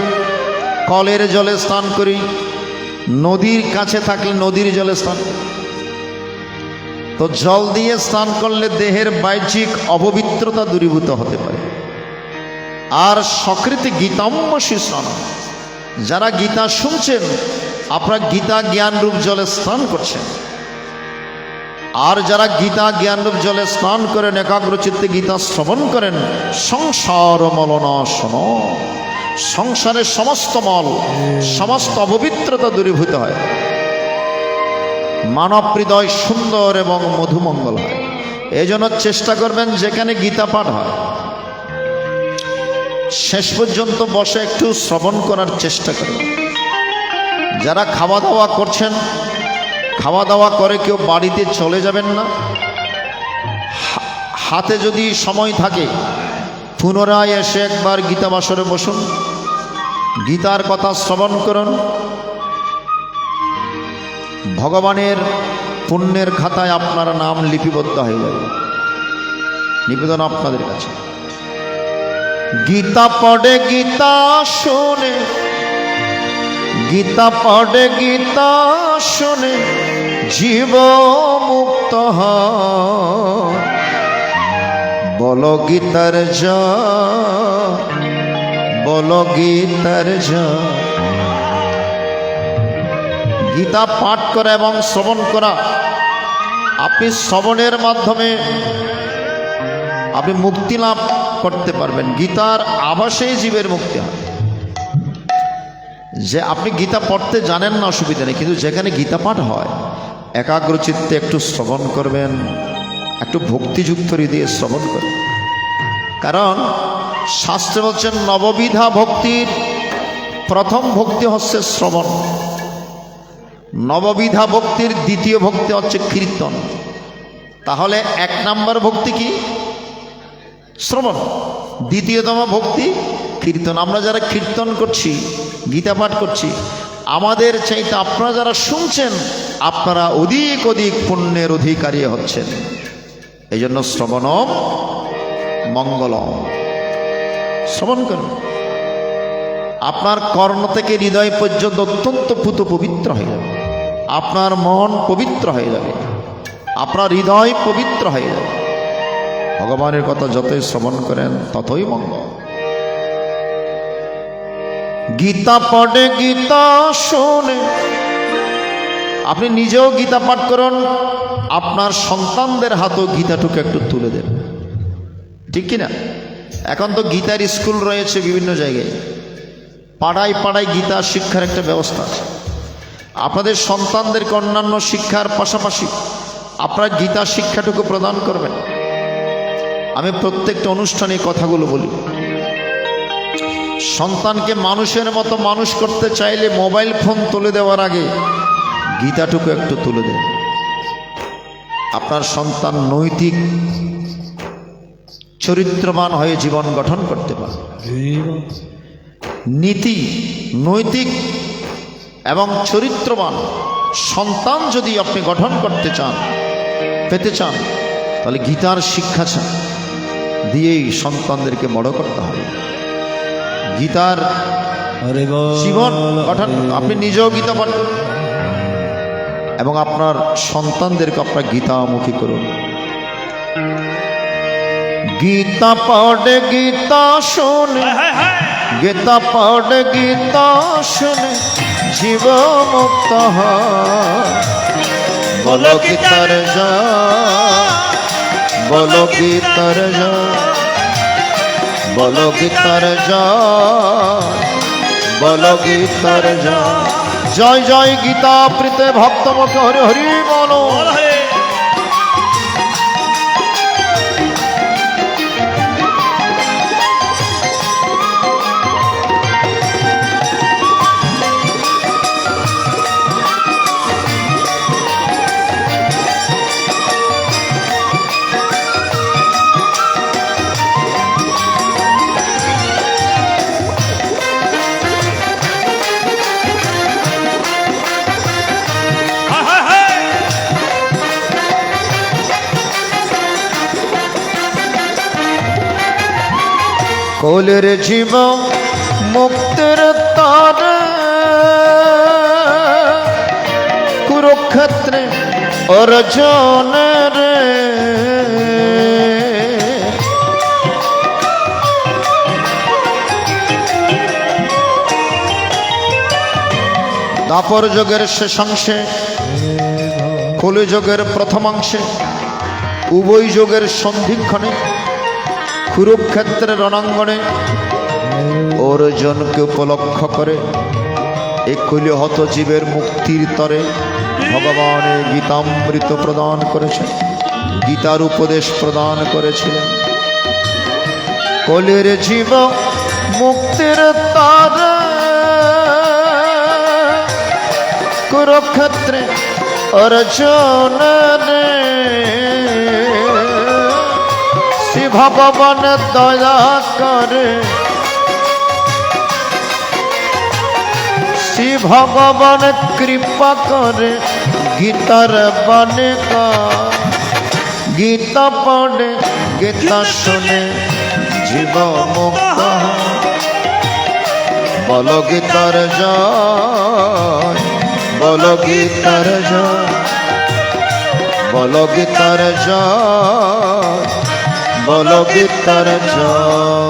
কলের জলে স্নান করি, নদীর কাছে থাকলে নদীর জলে স্নান করি। তো জল দিয়ে স্নান করলে দেহের বাহ্যিক অপবিত্রতা দূরীভূত হতে পারে। আর সকৃতি গীতাম্বসী স্নান, যারা গীতা শুনছেন আপনারা গীতা জ্ঞানরূপ জলে স্নান করছেন। আর যারা গীতা জ্ঞানরূপ জলে স্নান করেন, একাগ্রচিত্তে গীতা শ্রবণ করেন, সংসার মলনাশন, সংসারের সমস্ত মল সমস্ত অপবিত্রতা দূরীভূত হয়, মানব হৃদয় সুন্দর এবং মধুমঙ্গল হয়। এই জন্য চেষ্টা করবেন যেখানে গীতা পাঠ হয় শেষ পর্যন্ত বসে একটু শ্রবণ করার চেষ্টা করবেন। যারা খাওয়া দাওয়া করছেন, খাওয়া দাওয়া করে কেউ বাড়িতে চলে যাবেন না। হাতে যদি সময় থাকে পুনরায় এসে একবার গীতা বাসরে বসুন, গীতার কথা শ্রবণ করুন। ভগবানের পুণ্যের খাতায় আপনার নাম লিপিবদ্ধ হয়ে যাবে। নিবেদন আপনাদের কাছে, গীতা পড়ে গীতা শোনে, গীতা পড়ে গীতা শোনে জীব মুক্ত হয়। বলো গীতার জয়, বলো গীতার জয়। গীতা পাঠ করা এবং শ্রবণ করা, আপনি শ্রবণের মাধ্যমে আপনি মুক্তি লাভ করতে পারবেন। গীতার আভাসেই জীবের মুক্তি হয়। যে আপনি গীতা পড়তে জানেন না অসুবিধা নেই, কিন্তু যেখানে গীতা পাঠ হয় একাগ্রচিত্তে একটু শ্রবণ করবেন, একটু ভক্তিযুক্ত হৃদয়ে শ্রবণ করবেন। কারণ শাস্ত্রে বলছেন নববিধা ভক্তির প্রথম ভক্তি হচ্ছে শ্রবণ, নববিধা ভক্তির দ্বিতীয় ভক্তি হচ্ছে কীর্তন। তাহলে 1 নম্বর ভক্তি কি? শ্রবণ। দ্বিতীয়তম ভক্তি কীর্তন। আমরা যারা কীর্তন করছি, গীতা পাঠ করছি, আমাদের চাইতে আপনারা যারা শুনছেন আপনারা অধিক অধিক পুণ্যের অধিকারী হচ্ছেন। এই জন্য শ্রবণম মঙ্গলম, শ্রবণ করুন। আপনার কর্ণ থেকে হৃদয় পর্যন্ত অত্যন্ত পুত পবিত্র হয়ে যাবে, আপনার মন পবিত্র হয়ে যাবে, আপনার হৃদয় পবিত্র হয়ে যাবে। ভগবানের কথা যতই শ্রবণ করেন ততই মঙ্গল। গীতা পড়ে গীতা শোনে, আপনি নিজেও গীতা পাঠ করুন, আপনার সন্তানদের হাতেও গীতাটুকু একটু তুলে দেন, ঠিক কিনা? এখন তো গীতার স্কুল রয়েছে বিভিন্ন জায়গায়, পাড়ায় পাড়ায় গীতা শিক্ষার একটা ব্যবস্থা আছে। আপনাদের সন্তানদেরকে অন্যান্য শিক্ষার পাশাপাশি আপনারা গীতা শিক্ষাটুকু প্রদান করবেন। আমি প্রত্যেকটা অনুষ্ঠানে এই কথাগুলো বলি। সন্তানকে মানুষের মতো মানুষ করতে চাইলে মোবাইল ফোন তুলে দেওয়ার আগে গীতাটুকু একটু তুলে দেন। আপনার সন্তান নৈতিক চরিত্রবান হয়ে জীবন গঠন করতে পারে। নীতি, নৈতিক এবং চরিত্রবান সন্তান যদি আপনি গঠন করতে চান, পেতে চান, তাহলে গীতার শিক্ষা দিয়েই সন্তানদেরকে বড় করতে হবে। গীতার জীবন গঠন, আপনি নিজেও গীতা পাঠ করুন এবং আপনার সন্তানদেরকে আপনার গীতামুখী করুন। গীতা পড়ে গীতা শোনে, গীতা পড়ে গীতা শোনে, জীব মুক্ত হয়। বলো গীতার জয়, বলো গীতার জয়, বলো গীতার জয়, বলো গীতার জয়। জয় জয় গীতা প্রীতে ভক্ত মুখে হরি হরি বলো। কোলের জীব মুক্তের তারে, কুরুক্ষেত্রে অর্জুন রে। দাপর যুগের শেষাংশে, কলি যুগের প্রথমাংশে, উভয় যুগের সন্ধিক্ষণে কুরুক্ষেত্রের রণাঙ্গনে অর্জুনকে উপলক্ষ করে এই কলিহত জীবের মুক্তির তরে ভগবান গীতামৃত প্রদান করেছেন, গীতার উপদেশ প্রদান করেছিলেন। কলির জীব মুক্তির তরে, কুরুক্ষেত্রে অর্জুন রে। শ্রী ভগবান দয়া করে, শ্রী ভগবান কৃপা করে, গীতার বাণী গীতা পড়ে গীতা শুনে জীব মুক্ত। বলো গীতার জয়, বলো গীতার জয়, বলো গীতার জয়, বলো গীতার জয়।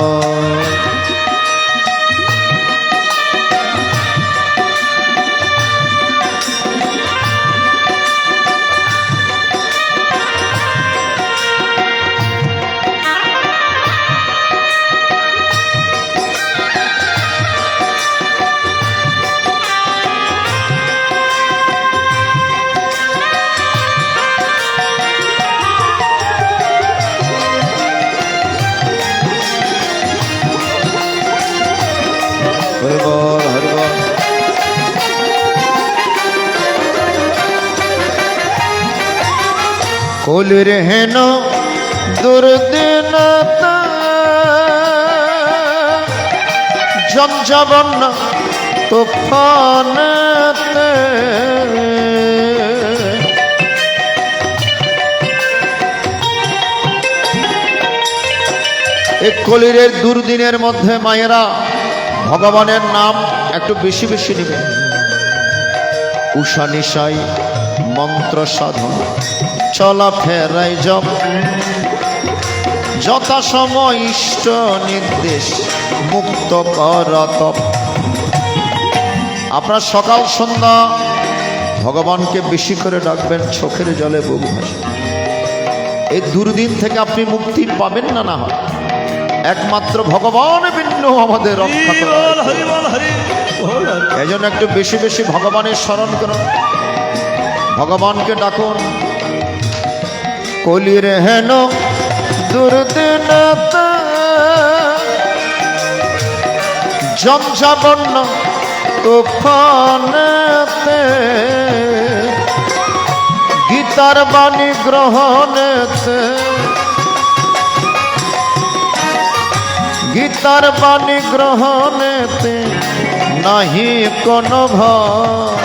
কলির হেন দুর্দিন জঞ্জবন্য তুফানতে এই কলিরের দুর্দিনের মধ্যে মায়েরা ভগবানের নাম একটু বেশি বেশি নেবে। উষা নিশাই মন্ত্র সাধন চলা ফেরাই জপ যথাসময় ইষ্ট নির্দেশ মুক্ত কর তপ। আপনার সকাল সন্ধ্যা ভগবানকে বেশি করে ডাকবেন, চোখের জলে বুক ভাসে। এই দুর্দিন থেকে আপনি মুক্তি পাবেন না, না হয় একমাত্র ভগবান ভিন্ন আমাদের রক্ষা করেন। এই জন্য একটু বেশি বেশি ভগবানের স্মরণ করুন, ভগবানকে ডাকুন। কলির হেন দুর্দিন জঞ্জাবন্য তুফানেতে গীতার বাণী গ্রহণেতে গীতার বাণী গ্রহণেতে নাহি কোন ভয়।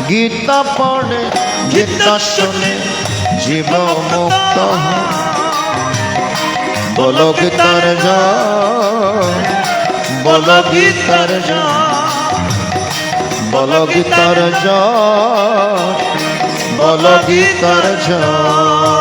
গীতা পড়ে গীতা শুনে জীব মুক্ত হয়। বলো গীতার জয়, বলো গীতার জয়, বলো গীতার জয়, বলো গীতার জয়।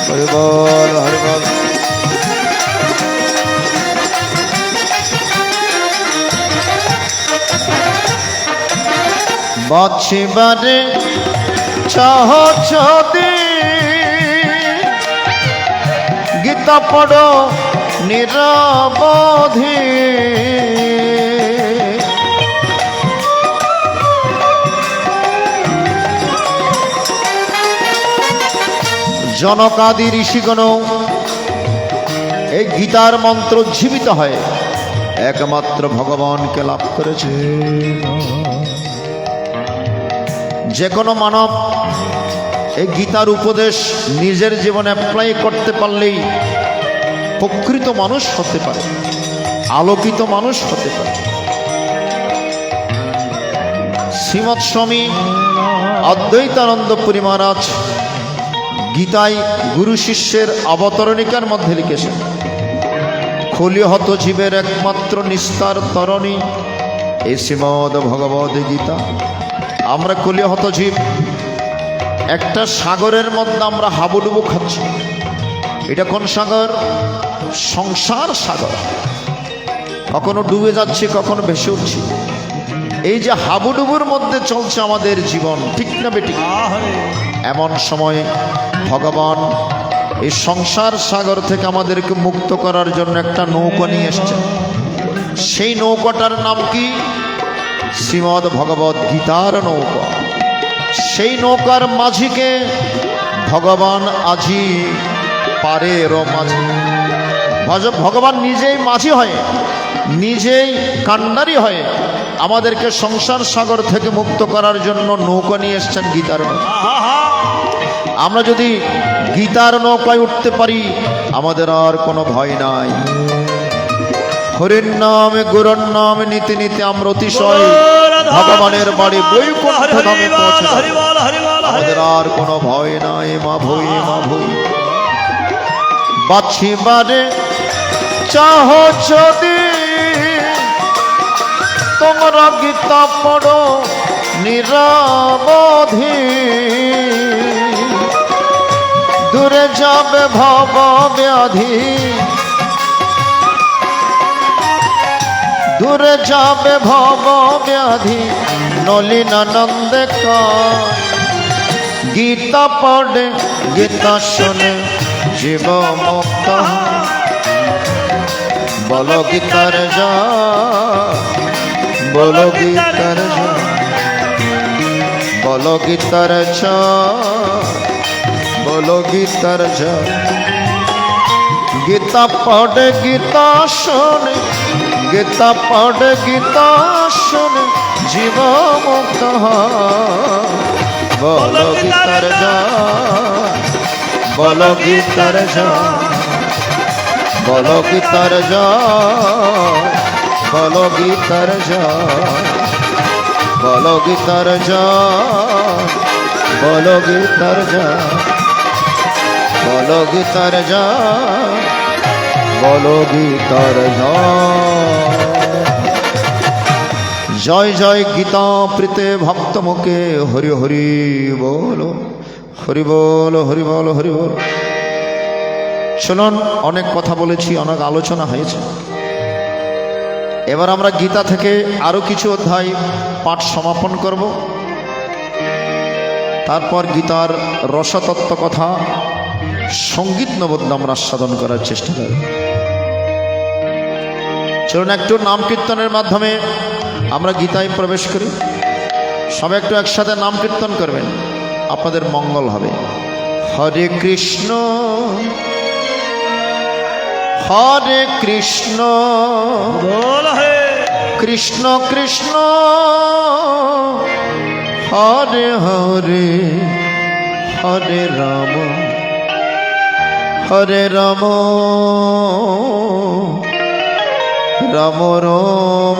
হরি বল, হরি বল। বাঁচিবারে চাহ যদি গীতা পড়ো নিরবধি। জনকাদি ঋষিগণ এই গীতার মন্ত্র জীবিত হয় একমাত্র ভগবানকে লাভ করেছে। যে কোনো মানব এই গীতার উপদেশ নিজের জীবনে অ্যাপ্লাই করতে পারলেই প্রকৃত মানুষ হতে পারে, আলোকিত মানুষ হতে পারে। শ্রীমৎ স্বামী অদ্বৈতানন্দ পুরী মহারাজ গীতায় গুরু শিষ্যের অবতরণিকার মধ্যে লিখেছেন, খলিহত জীবের একমাত্র নিস্তার তরণী এই শ্রীমদ ভগবদ গীতা। আমরা কলিহত জীব, একটা সাগরের মধ্যে আমরা হাবুডুবু খাচ্ছি। এটা কোন সাগর? সংসার সাগর। কখনো ডুবে যাচ্ছি, কখনো ভেসে উঠছি। এই যে হাবুডুবুর মধ্যে চলছে আমাদের জীবন, ঠিক না বেটি? এমন সময় ভগবান এই সংসার সাগর থেকে আমাদেরকে মুক্ত করার জন্য একটা নৌকা নিয়ে এসছেন। সেই নৌকাটার নাম কি? শ্রীমদ ভগবদ গীতার নৌকা। সেই নৌকার মাঝিকে ভগবান আজি পারের মাঝি। ভগবান নিজেই মাঝি হয়ে, নিজেই কান্ডারি হয়ে আমাদেরকে সংসার সাগর থেকে মুক্ত করার জন্য নৌকা নিয়ে এসছেন, গীতার নৌকা। আমরা যদি গীতার নৌকায় উঠতে পারি আমাদের আর কোনো ভয় নাই। হরির নামে গুরুর নামে নীতি নীতি আমরা অতিশয় ভগবানের বাড়ি বৈকুণ্ঠ ধামে পৌঁছে যাব। আমাদের আর কোনো ভয় নাই। মা ভই, মা ভই। বাছিবারে চাহ যদি তোমরা গীতা পড়ো নিরবধি, দূরে যাবে ভব ব্যাধি, দূরে যাবে ভব ব্যাধি। নলিনানন্দে গীতা পড়ে গীতা শোনে জীব মুক্ত হয়। বলো গীতার জয়, বলো গীতার জয়, বলো গীতার জয়, বলো গীতার জয়। গীতা পড়ে গীতা শোনে, গীতা পড়ে গীতা শোনে জীব মুক্ত হয়। বলো গীতার জয়, বলো গীতার জয়, বলো গীতার জয়, বলো গীতার জয়, বলো গীতার জয়, বলো গীতার জয়, বলো গীতার জয়, বলো গীতার জয়। জয় জয় গীতা প্রীতে ভক্ত মুখে হরি হরি বলো, হরি বল, হরি বল, হরি বল। শুনুন, অনেক কথা বলেছি, অনেক আলোচনা হয়েছে। এবার আমরা গীতা থেকে আরো কিছু অধ্যায় পাঠ সমাপন করব। তারপর গীতার রসতত্ত্ব কথা সঙ্গীত নবদ্য আমরা আস্বাদন করার চেষ্টা করব। চলুন একটু নাম কীর্তনের মাধ্যমে আমরা গীতায় প্রবেশ করি। সবাই একটু একসাথে নাম কীর্তন করবেন, আপনাদের মঙ্গল হবে। হরে কৃষ্ণ, হরে কৃষ্ণ, বল হে কৃষ্ণ কৃষ্ণ, হরে হরে, হরে রাম, হরে রাম, রাম রাম,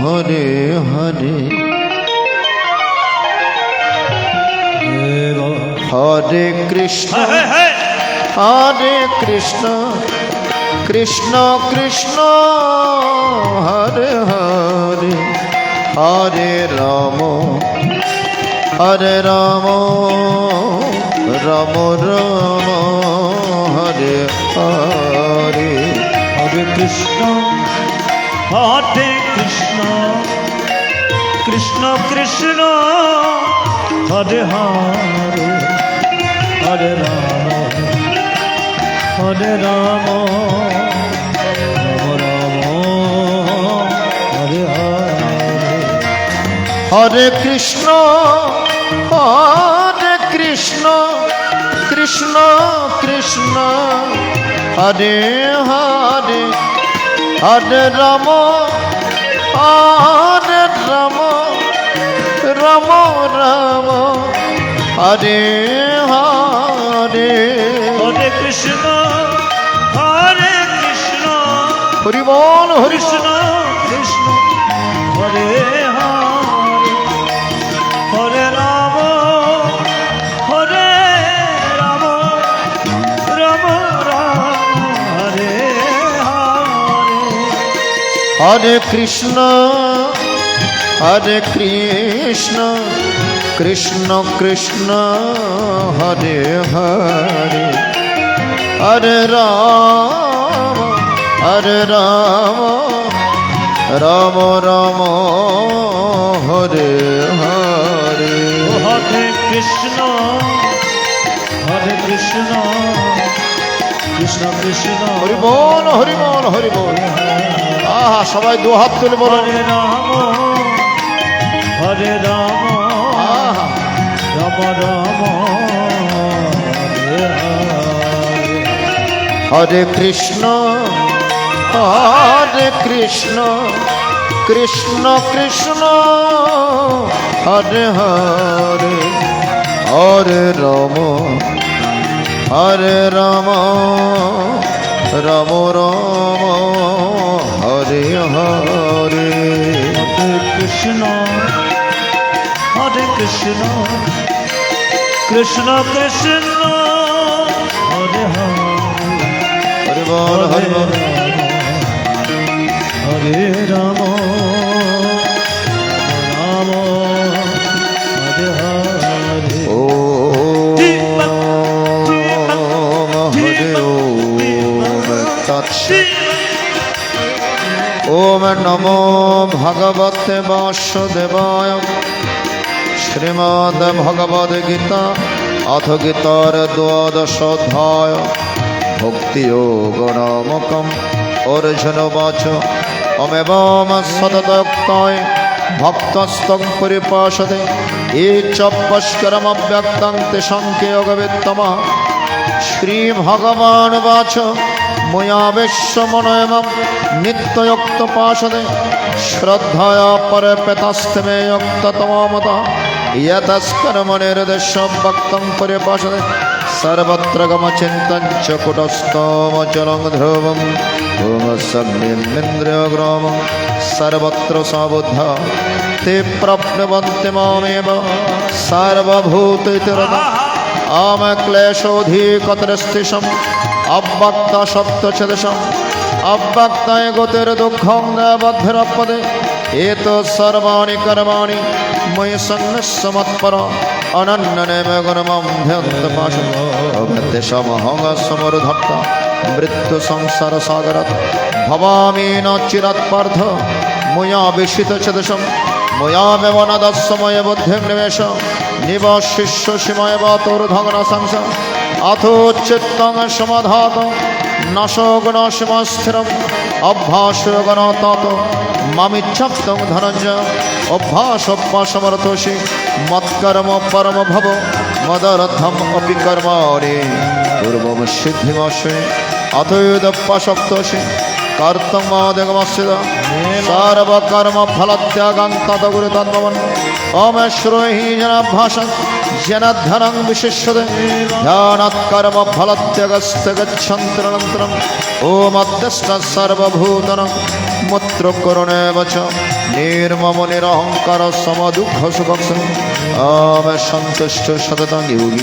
হরে হরে, হরে কৃষ্ণ, হরে কৃষ্ণ, কৃষ্ণ কৃষ্ণ, হরে হরে, হরে রাম, হরে রাম, রাম রাম, হরে হরে। হরে কৃষ্ণ, হরে কৃষ্ণ, কৃষ্ণ কৃষ্ণ, হরে হরে, হরে রাম, হরে রাম, রাম রাম, হরে হরে। হরে কৃষ্ণ, হরে কৃষ্ণ, কৃষ্ণ কৃষ্ণ, হরে হরে, হরে রাম, হরে রাম, রাম রাম, হরে হরে। হরে কৃষ্ণ, হরে কৃষ্ণ, হরি বল, হরি কৃষ্ণ কৃষ্ণ, হরে হরে, হরে রাম, হরে রাম, রাম রাম, হরে হরে। হরে কৃষ্ণ, হরে কৃষ্ণ, কৃষ্ণ কৃষ্ণ, হরে হরে, হরে রাম, হরে রাম, রাম রাম, হরে হরে। হরে কৃষ্ণ, হরে কৃষ্ণ, কৃষ্ণ কৃষ্ণ, হরি বল, হরি বল, হরি বল। আহা, সবাই দু হাত তুলে বলুন। হরে রাম, হরে রাম, আহা, রাম রাম, হরে হরে। হরে কৃষ্ণ, হরে কৃষ্ণ, কৃষ্ণ কৃষ্ণ, হরে হরে, হরে রাম, হরে রাম, রাম রাম, হরে হরে। হরে কৃষ্ণ, হরে কৃষ্ণ, কৃষ্ণ কৃষ্ণ, হরে হরে, হরি বল, হরি বল। হরে রাম, রাম হরে হরে। ও হরে ওম তৎসৎ। ওম নমো ভগবতে বাসুদেবায়। শ্রীমদ্ ভগবদ গীতা অথ গীতার দ্বাদশোধ্যায় ভক্তিযোগ নামকম অর্জুন বাচ অমেবম সততোক্তায় ভক্তস্তং পরিপাশতে ये च পস্করমব্যক্তং তেষাং কে যোগবিত্তমঃ শ্রীভগবানুবাচ ময়া বিশ্বমনয়মं নিত্যযুক্তপাশতে শ্রদ্ধয়া পরপেতস্থ মে युक्ततमो मतः यतस्कर्मनिर्देश्य भक्तं परिपाशते सर्वत्र गमचिन्तं च कुटस्थमचलं ध्रुवं भूमसम्यमिन्द्रियग्रामं सर्वत्र सबुद्धा ते प्रप्नुवन्ति मामेव सर्वभूतैतिरतः आम क्लेशोऽधिकतरस्तिषम् अव्यक्ता सप्तचदशम् अव्यक्ताय गतिर्दुःखं नबद्धिरपदे एतत् सर्वाणि कर्माणि मयि सन्न्यस्य मत्परा अनन्यनेव गुणमं ध्यन्तपाशमहं समरुधत्ता मृत्युसंसारसागरात् भवामि न चिरात् पार्थ मया विशितचदशम् मया व्यवनदस्समय बुद्धिं निवेश निवशिष्यसि मयवातोर्धग्नसंस अथो चित्तं समाधात नशोगुणशिवस्थिरम् अभ्यासयोगनतात मामिच्छप्तं धनञ्जय अभ्यासोपासमर्थोषि मत्कर्म परम भव मदर्थम् अपि कर्माणि पूर्वं सिद्धिमस्मि अथोदपासक्तोषि कर्तुं मादगमस्यद सर्वकर्मफलत्यागं तदगुरुतन्मवन् ओमेश्वरोहि जनाभ्यासं जनधनं विशिष्यते ध्यानात् कर्मफलत्यागस्य गच्छन्तरनन्तरम् ओमद्यष्ट सर्वभूतानां मुत्रकरुणेव च निर्मम निरहङ्कार समदुःखसुखम् ओम सन्तुष्टो सततं योगी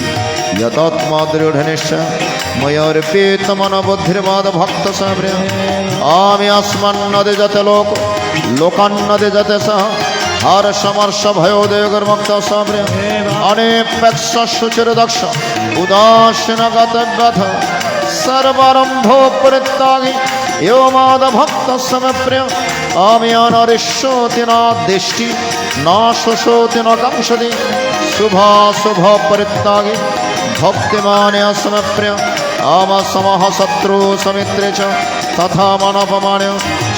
यतात्मा दृढनिश्चय मयोर्पितमनबुद्धिर्मादभक्तसाम्यम् आमि अस्मन्नदि जते लोकान्नदि जते सह हर समर्ष भयोदयगर्मुक्त साम्यम् अनेपेक्षशुचिर्दक्ष उदासीन गतव्यथ सर्वारम्भो परित्यागी यो मादभक्त समप्रिय आमि अनरिष्योति न दिष्टि न शोषोति न कांक्षति शुभाशुभ परित्यागी भक्तिमाने समप्रिय आम समः शत्रु समित्रे च तथा मनपमान्य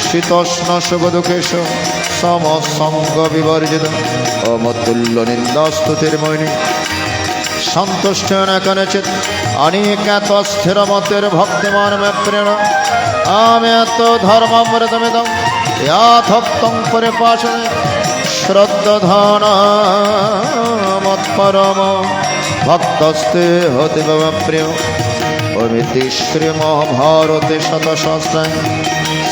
शीतोष्ण सुखदुःखेषु समसंग विवर्जित अमतुल्य निन्दास्तुतिर्मयि सन्तुष्टेन कनचित् अनेकत स्थिरमतिर्भक्तिमान् मे प्रेण आमेतो धर्ममृतमिदं याथोक्तं परिपाशते श्रद्धाना मत्परम भक्तस्ते हति मम प्रिय अमिति श्रीमहाभारते शतशास्त्रे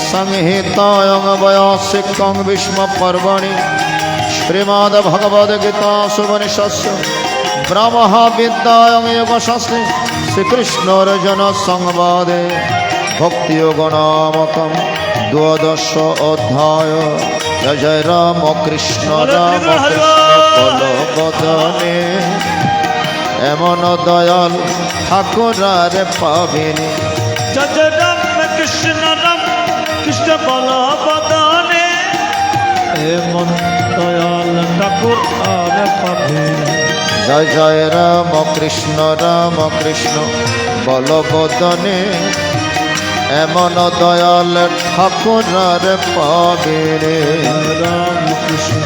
संहितायां वैयासिकं भीष्मपर्वणि श्रीमद्भगवद्गीतासु उपनिषत्सु ब्रह्मविद्यायां योगशास्त्रे श्रीकृष्णार्जुनसंवादे भक्तियोगनामकं द्वादशोऽध्याय जय जय राम कृष्ण बलवदने एमन दयाल ठाकुरारे पाबिनी जय राम कृष्ण बलवदने एमन दयाल ठाकुर आरे पाबिनी जय जय राम कृष्ण बलवदने एमन दयाल ठाकुरारे पाबिनी राम कृष्ण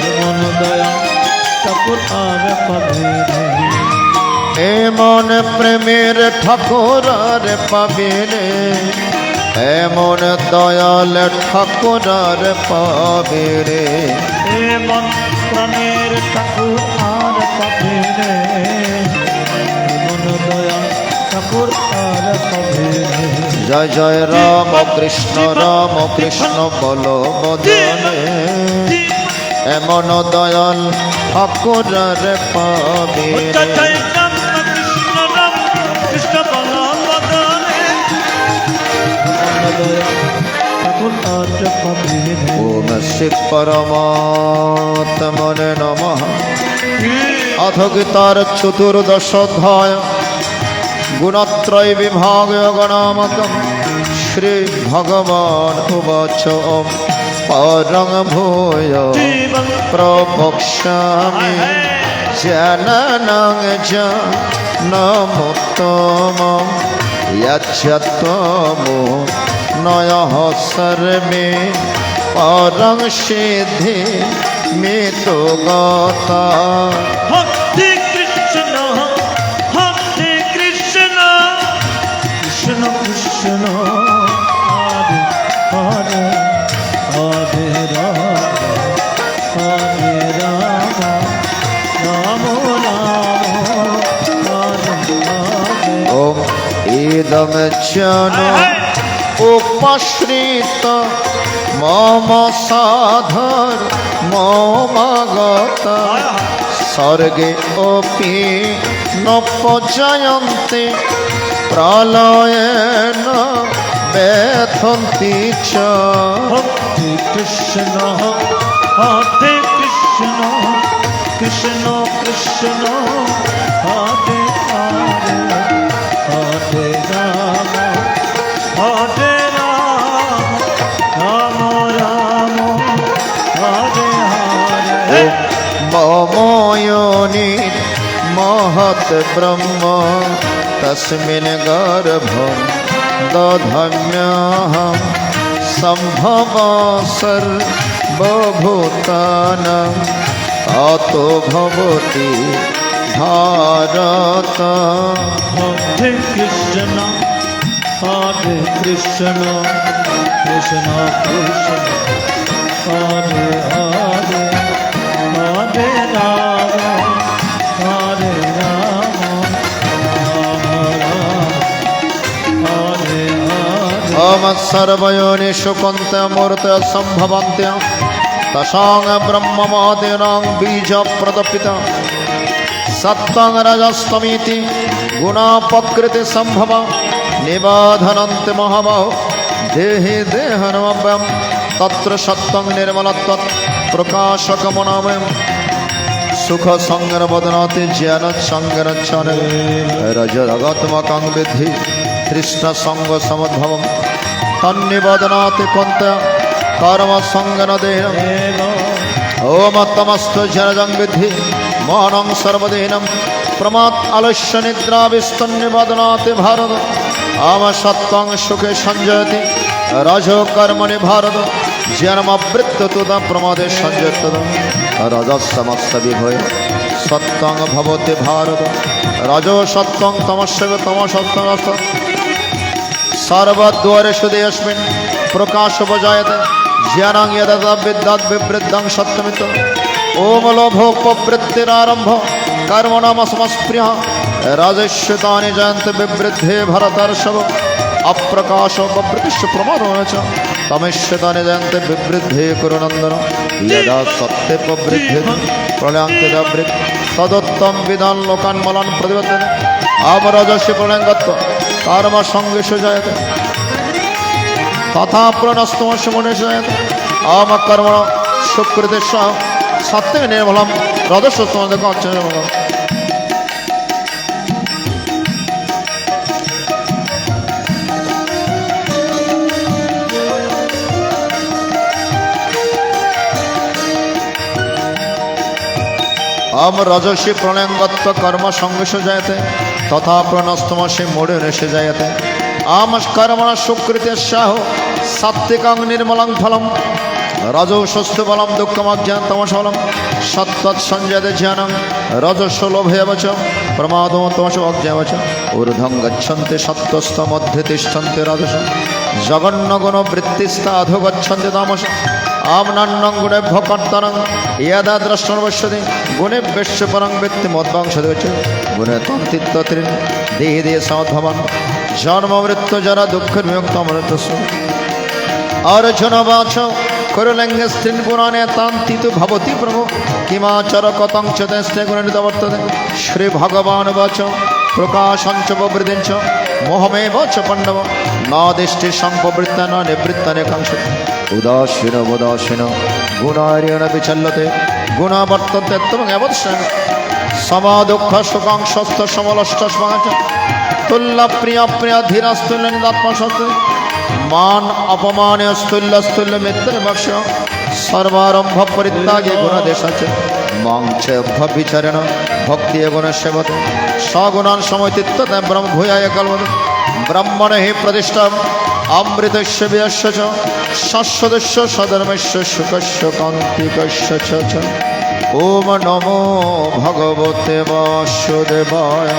एमन दयाल ठाकुर आरे पाबिनी एमन प्रेमेर ठाकुरारे पाबिनी एमन दयाल ठाकुरारे पाबिनी एमन प्रेमेर ठाकुर आरे पाबिनी एमन दयाल ठाकुर आरे पाबिनी जय जय राम कृष्ण बलवदने एमन दयाल ठाकुरारे पाबिनी कृष्ण बलवदने ठाकुर आरे पाबिनी ओम श्री परमात्मने नमः अथ गीतार चतुर्दशोऽध्याय गुणत्रय विभाग योगनामकं श्री भगवान उवाच পরং ভূয় জীবন প্রবক্ষ্যামি জননং জনমুত্তম यच्छत्वमो नयः सर्वे परं सिद्धि मितो गता হরে কৃষ্ণ কৃষ্ণ কৃষ্ণ হরে হরে হরে হরে রাম রাম রাম হরে ॐ इदं जन उपश्रित मम साधर मम गत सर्गे अपि न पजयन्ते प्रलयेन व्यथन्ति च হরে কৃষ্ণ কৃষ্ণ কৃষ্ণ হরে হরে হরে রাম রাম রাম হরে হরে मम योनि महत् ब्रह्म तस्मिन् गर्भं दधम्यहं सम्भव सर्वभूतानां ततो भवति भारत হরে কৃষ্ণ কৃষ্ণ কৃষ্ণ হরে হরে হরে রাম হরে রাম রাম রাম হরে হরে ओम सर्वयोनिषु कुन्तमूर्त सम्भवन्त्य तसांग ब्रह्म महदेनां बीजप्रदपिता सत्तं रजस्तमीति गुणापकृति सम्भव निबाधनन्ति महाबाहो देहि देहनमव्यं तत्र सत्तं निर्मलत्वत् प्रकाशकमनामयम् सुख संगर बदनाति ज्ञान संगर क्षण रजरगत्मकं विद्धि तृष्ण संग समुद्भवं तन्निबदनाति कुन्त कर्म संगन देहम् ओम तमस्तु जनजं विद्धि मौनं सर्वदेनं प्रमात् आलस्य निद्रा विस्तन्निबदनाति भारत आम सत्त्वं सुखे संजयति रजो कर्मणि भारत जन्मवृत्ततुत प्रमादे संजयत रजसमस्त विभय सत्त्वं भवति भारत रजो सत्त्वं तमस्व तमसत्त्वमस्त सर्वद्वारेषु देयस्मिन् प्रकाशोपजायते ज्ञानं यदा विद्याद् विवृद्धं सत्यमित ओम लोभोपवृत्तिरारम्भ कर्मणामसमस्पृहः राजस्वितानि जयन्ति विवृद्धे भरतर्षभ अप्रकाशोपवृत्तिश्च प्रमादो न च तमेश्यतानि जयन्ति विवृद्धे कुरुनन्दन यदा सत्यपवृद्धे प्रलयान्ति दवृत् तदोत्तम विधान लोकान् मलान् प्रतिपद्यते आमरजस्य प्रलयं गत्वा कर्म संगेषु जायते तथा प्रणस्तमस्य मनुष्य जायते आम कर्मण सुकृते सह सत्य निर्मलम रजस्वत्वं आम रजसी प्रणयंगत्व कर्म संगेश जायते तथा प्रणस्तमसी मोड़े नेशे जायते आम कर्मण सुकृत्य साहो सात्विकं निर्मलं फलम रजोषस्तु बलम दुःखमज्ञान तमसफलम सत्तत् संजयते ज्ञानं रजसो लोभेव च प्रमादो तमसो अज्ञाव च ऊर्ध्वं गच्छन्ति सत्त्वस्त मध्ये तिष्ठन्ति रजस जगन्नगुण वृत्तिस्थ अधो गच्छन्ति तामस आम्नान्नं गुणेभ्यो कर्तनं यदा द्रष्टुं पश्यति गुणेभ्यश्च परं व्यक्ति मद्वांशदे गुणे तन्तित्वत्रिन् देहि देह समद्भवन् जन्म मृत्यु जरा दुःखविमुक्तमृतस्व अर्जुन वाच कुरुलिङ्गे स्त्रीन् पुराणे तान्ति तु भवति प्रभो किमाचर कथं च तेस्ते गुणनित वर्तते श्रीभगवान् वाच प्रकाशं च प्रवृत्तिं च मोहमेव च पाण्डव नादिष्टि संप्रवृत्ता न निवृत्तने काङ्क्षते उदासीन उदासीन गुणार्येण विचल्यते गुणा वर्तन्ते त्वमेव समा दुःख सुखं स्वस्थ समलश्च स्माच तुल्य प्रिय प्रिय धीरस्तुल्यनिदात्मसत् মান অপমানে স্থূল্য স্থূল্য মিত্র বর্ষ সর্বারম্ভ পরিত্যাগে গুণাদেশ আছে মঞ্চ বিচারেণ ভক্তি গুণ সেবত সগুণান সমতিত্ব ব্রহ্ম ভূয়ায় কল্পত ব্রহ্মণ হি প্রতিষ্ঠা অমৃতস্য বিয়স্য চ শাশ্বতস্য সধর্মস্য সুখস্য কান্তিকস্য চ ওম নমো ভগবতে বাসুদেবায়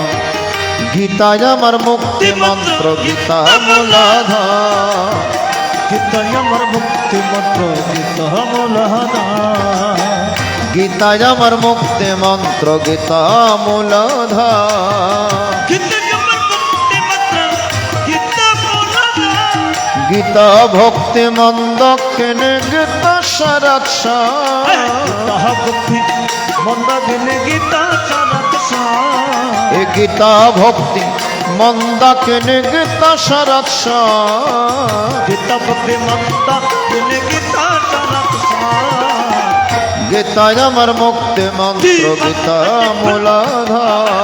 গীতায় আমার মুক্তি মন্ত্র গীতা মূলাধার গীতায় আমার মুক্তি মন্ত্র গীতা মূলাধার গীতায় আমার মুক্তি মন্ত্র গীতা মূলাধার গীতায় আমার মুক্তি মন্ত্র গীতা মূলাধার গীতা ভক্তি মন্দ কেনে গীতা সারাৎসা তাহা ভক্তি মন্দাকিনী গীতা সারাৎসা এ গীতা ভক্তি মন্দা কেনে গীতা সারাৎসা গীতা ভক্তি মন্দাকিনী গীতা সারাৎসা গীতায় আমার মুক্তি মন্ত্র গীতা মূলাধার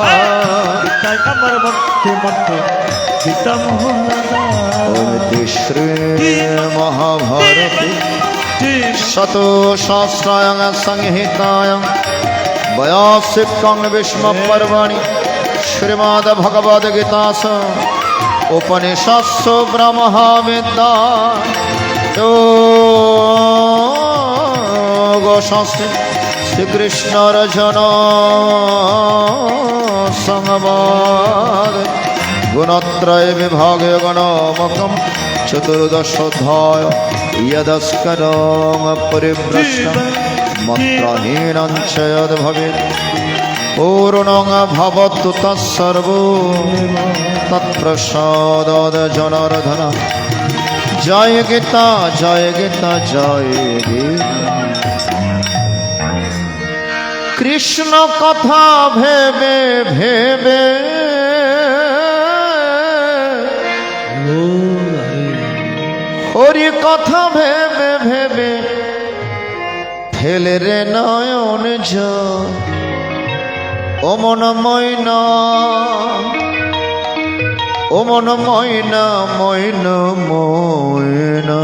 গীতায় আমার মুক্তি মন্ত্র গীতা মূলাধার অমিতি শ্রী মহাভারতে শত সহস্রায়ং সংহিতায়ং বয়াসিকং বিষ্ম পর্বাণি শ্রীমদ ভগবদ গীতাস উপনিষৎসু ব্রহ্মবিদ্যা যোগশাস্ত্রে শ্রীকৃষ্ণর্জুন সংবাদ গুণত্রয় বিভাগে গণমকম চতুর্দশোধ্যায় यदस्करं परिभ्रष्टं मन्त्रहीनं च यद् भवेत् पूर्णं भवतु तत्सर्वो तत्प्रसादाद् जनार्दन जय गीता जय गीता जय गीता कृष्ण कथा भेबे भेबे হরি কথা ভেবে ভেবে ফেলে রে নয়ন জল ও মন ময়না ও মন ময়না ময়না ময়না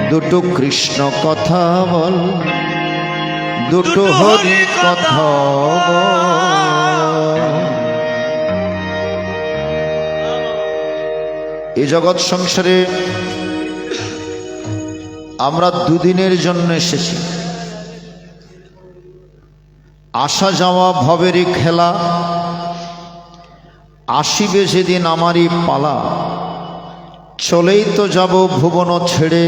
দুটো কৃষ্ণ কথা বল দুটো হরি কথা বল এই জগৎ সংসারে আমরা দুদিনের জন্য এসেছি আসা যাওয়া ভবেরই খেলা আসিবে যেদিন আমারই পালা চলেই তো যাব ভুবন ছেড়ে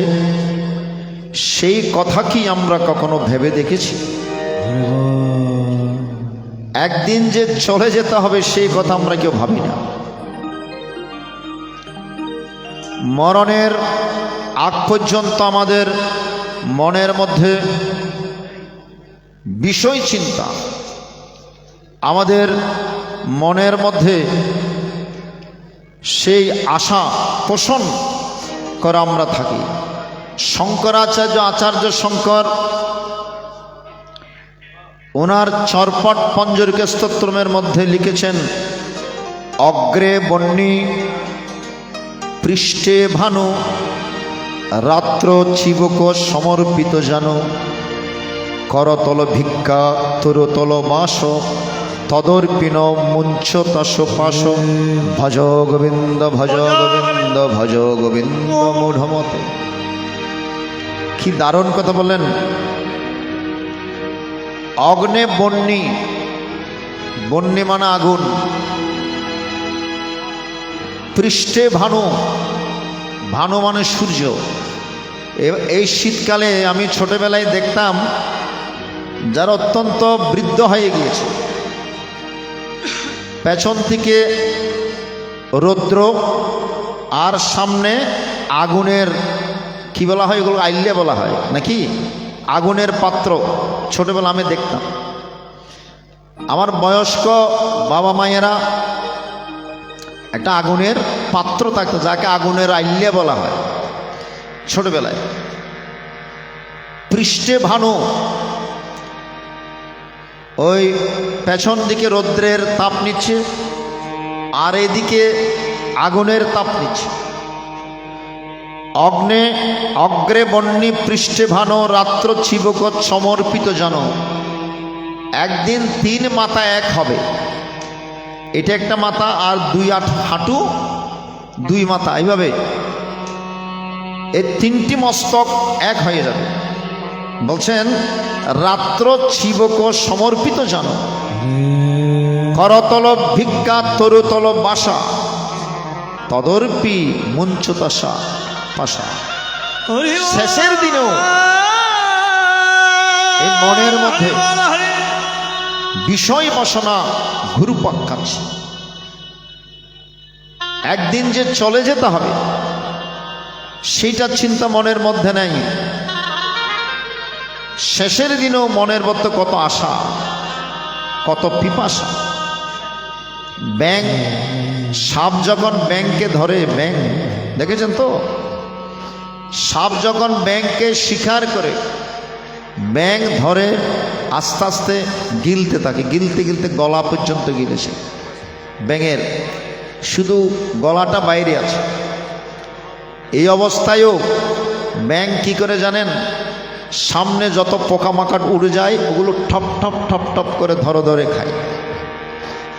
সেই কথা কি আমরা কখনো ভেবে দেখেছি একদিন যে চলে যেতে হবে সেই কথা আমরা কেউ ভাবি না মরণের আগ পর্যন্ত আমাদের মনের মধ্যে বিষয় চিন্তা আমাদের মনের মধ্যে সেই আশা পোষণ করে আমরা থাকি শঙ্করাচার্য আচার্য শঙ্কর ওনার চরপট পঞ্জরিকা স্তোত্রমের মধ্যে লিখেছেন অগ্রে বন্যী পৃষ্ঠে ভানু রাত্র চিবক সমর্পিত জানো করতল ভিক্ষা তরুতল মাস তদর্পিণ মুঞ্চ তাস পাশ ভজ গোবিন্দ ভজ গোবিন্দ ভজ গোবিন্দ মূঢ়মতে কি দারুণ কথা বলেন অগ্নে বন্যী বন্যী মানে আগুন পৃষ্ঠে ভানু ভানু মানে সূর্য এই শীতকালে আমি ছোটবেলায় দেখতাম যারা অত্যন্ত বৃদ্ধ হয়ে গিয়েছে পেছন থেকে রৌদ্র আর সামনে আগুনের কি বলা হয় এগুলো আইলে বলা হয় নাকি আগুনের পাত্র ছোটবেলা আমি দেখতাম আমার বয়স্ক বাবা মায়েরা একটা আগুনের পাত্র থাকতো যাকে আগুনের আইলে বলা হয় ছোটবেলায় পৃষ্ঠে ভানু ওই পেছন দিকে রৌদ্রের তাপ নিচ্ছে আর এদিকে আগুনের তাপ নিচ্ছে। অগ্রে বন্যী পৃষ্ঠে ভানো রাত্র চিবকত সমর্পিত জানো। একদিন 3 মাথা এক হবে। এটা একটা মাথা, আর 2 হাঁটু 2 মাথা, এইভাবে এই 3টি মস্তক এক হয়ে যাবে। বলছেন রাত্র চিবক সমর্পিত জানো। করতল ভিক্ষা তরুতল বাসা, তদর্পি মুঞ্চতাসা পাশা। শেষের দিনেও এই মনের মধ্যে বিষয় বাসনা ঘুরপাক খাচ্ছে। একদিন যে চলে যেতে হবে সেইটা চিন্তা মনের মধ্যে নেই। শেষের দিনেও মনের মধ্যে কত আশা, কত পিপাসা। ব্যাঙ, সাপ যখন ব্যাঙকে ধরে, ব্যাঙ দেখেছেন তো, সাপ যখন ব্যাঙকে শিকার করে, ব্যাঙ ধরে আস্তে আস্তে গিলতে থাকে, গিলতে গিলতে গলা পর্যন্ত গিলেছে। ব্যাঙের শুধু গলাটা বাইরে আছে। এই অবস্থায়ও ব্যাঙ কি করে জানেন? সামনে যত পোকামাকড় উড়ে যায় ওগুলো ঠপ ঠপ ঠপ ঠপ করে ধরে ধরে খায়।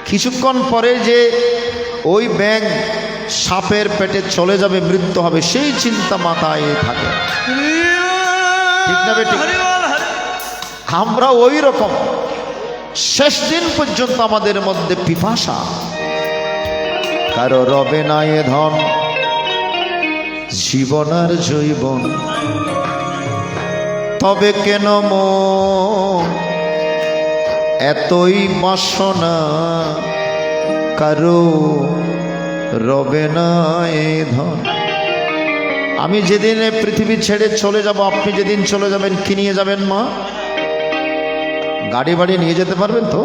কিছুক্ষণ পরে যে ওই ব্যাঙ সাপের পেটে চলে যাবে, মৃত্যু হবে, সেই চিন্তা মাথায় থাকে। ঠিক না বেটি? আমরা ওই রকম শেষ দিন পর্যন্ত আমাদের মধ্যে পিপাসা। কারো রবে না এ ধন, জীবন আর জৈবন, তবে কেন মন এতই বাসনা, কারো রবে না এ ধন। আমি যেদিন পৃথিবী ছেড়ে চলে যাব, আপনি যেদিন চলে যাবেন, কি নিয়ে যাবেন মা? গাড়ি বাড়ি নিয়ে যেতে পারবেন তো?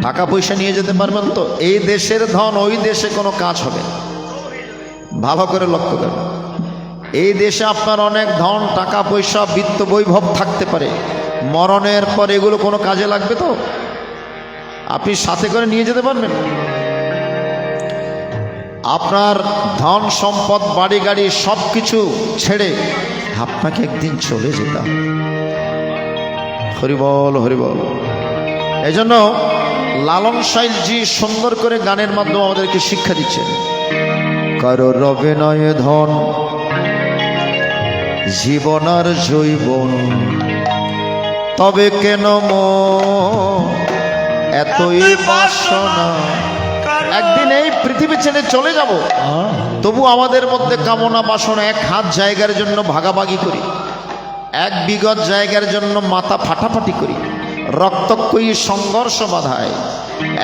টাকা পয়সা নিয়ে যেতে পারবেন তো? এই দেশের ধন ওই দেশে কোনো কাজ হবে না। ভালো করে লক্ষ্য করবেন। এই দেশে আপনার অনেক ধন, টাকা পয়সা, বিত্ত বৈভব থাকতে পারে, মরণের পর এগুলো কোনো কাজে লাগবে তো? আপনি সাথে করে নিয়ে যেতে পারবেন? আপনার ধন সম্পদ, বাড়ি গাড়ি সব কিছু ছেড়ে আপনাকে একদিন চলে যেতাম। হরিবল হরিবল। এই জন্য লালন সাইজি সুন্দর করে গানের মাধ্যমে আমাদেরকে শিক্ষা দিচ্ছেন। কারো রবে নয় ধন, জীবন আর জৈবন, তবে কেন মন এতই বাসনা। একদিন এই পৃথিবী ছেড়ে চলে যাব, তবু আমাদের মধ্যে কামনা বাসনা। 1 হাত জায়গার জন্য ভাগাভাগি করি, 1 বিঘত জায়গার জন্য মাথা ফাটাফাটি করি, রক্তক্ষয়ী সংঘর্ষ বাধায়।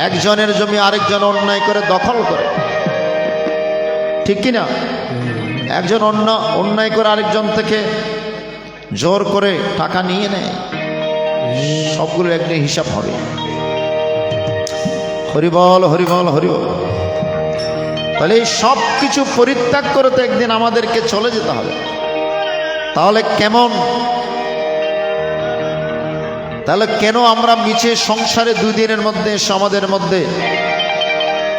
একজনের জমি আরেকজন অন্যায় করে দখল করে, ঠিক কিনা? একজন অন্যায় করে আরেকজন থেকে জোর করে টাকা নিয়ে নেয়। সবগুলো একদিন হিসাব হবে। হরিবল হরিবল হরিবল। তাহলে এই সব কিছু পরিত্যাগ করে তো একদিন আমাদেরকে চলে যেতে হবে। তাহলে কেন আমরা মিছে সংসারে 2 দিনের মধ্যে এসে আমাদের মধ্যে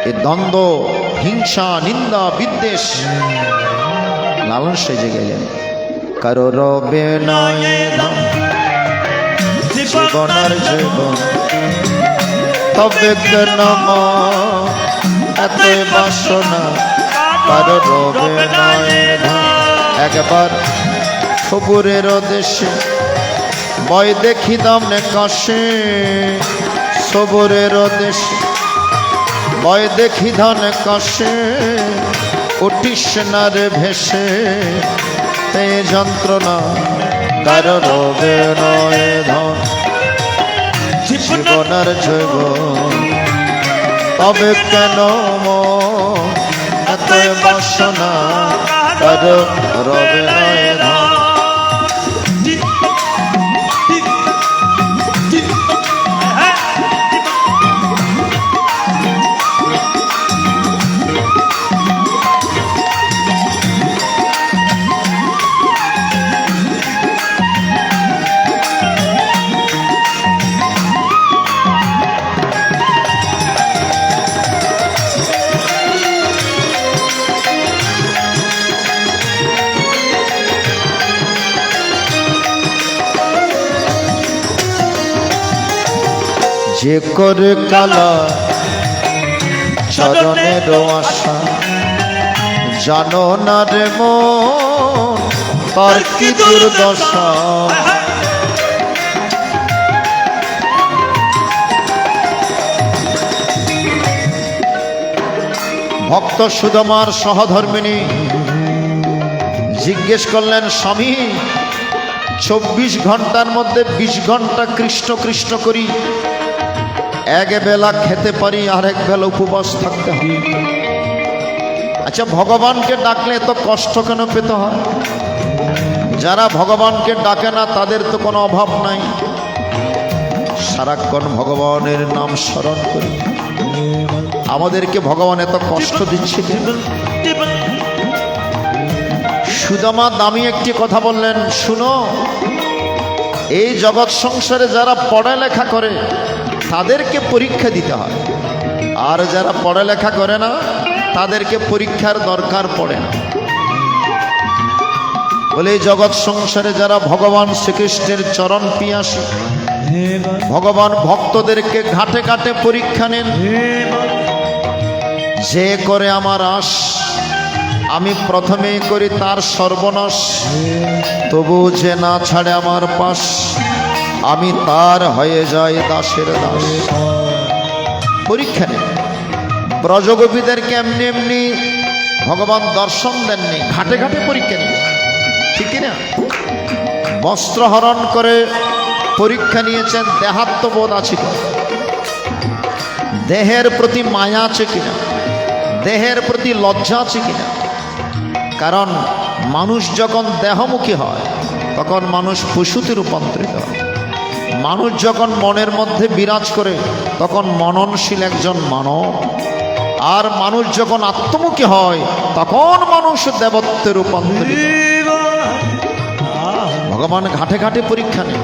এই দ্বন্দ্ব, হিংসা, নিন্দা, বিদ্বেষ? লালন সেজে গেলেন। কারো রবে নয় ধন, জীবন আর জৈবন, তবে কেন এত বাসনা, কারো রবে নয় ধন। একবার সবুরের দেশে বয় দেখি দামনে কাশে, সবুরের দেশে বয় দেখি ধনে কাশে, উঠিস না রে ভেসে এ যন্ত্রণা, কারো রবে নয় ধন, জীবন আর জৈবন, তবে কেন এত বাসনা, কারো রবে নয় ধন। যে করে কালা চরণের আশা, জানো না রে মন তার কি দুর্দশা। ভক্ত সুদামার সহধর্মিনী জিজ্ঞেস করলেন, স্বামী 24 ঘন্টার মধ্যে 20 ঘন্টা কৃষ্ণ কৃষ্ণ করি, এক বেলা খেতে পারি আর এক বেলা উপবাস থাকতে হয়। আচ্ছা, ভগবানকে ডাকলে এত কষ্ট কেন পেতে হয়? যারা ভগবানকে ডাকে না তাদের তো কোনো অভাব নাই, সারাক্ষণ ভগবানের নাম স্মরণ করি। আমাদেরকে ভগবান এত কষ্ট দিচ্ছে কেন? সুদামা দামি একটি কথা বললেন, শুনো, এই জগৎ সংসারে যারা পড়ালেখা করে তাদেরকে পরীক্ষা দিতে হয়, আর যারা পড়ালেখা করে না তাদেরকে পরীক্ষার দরকার পড়ে না। বলে এই জগৎ সংসারে যারা ভগবান শ্রীকৃষ্ণের চরণ পিয়াসী, ভগবান ভক্তদেরকে ঘাটে ঘাটে পরীক্ষা নেন। যে করে আমার আশ, আমি প্রথমেই করি তার সর্বনাশ, তবু যে না ছাড়ে আমার পাশ, আমি তার হয়ে যাই দাসের দাস। পরীক্ষা নেন। ব্রজগোপীদেরকে এমনি এমনি ভগবান দর্শন দেননি, ঘাটে ঘাটে পরীক্ষা নিয়ে, ঠিক না? বস্ত্র হরণ করে পরীক্ষা নিয়েছেন, দেহাত্মবোধ আছে কিনা, দেহের প্রতি মায়া আছে কিনা, দেহের প্রতি লজ্জা আছে কিনা। কারণ মানুষ যখন দেহমুখী হয় তখন মানুষ পশুতে রূপান্তরিত হয়। মানুষ যখন মনের মধ্যে বিরাজ করে তখন মননশীল একজন মানব। আর মানুষ যখন আত্মমুখী হয় তখন মানুষ দেবত্বে রূপান্তরিত। ভগবান ঘাটে ঘাটে পরীক্ষা নেন।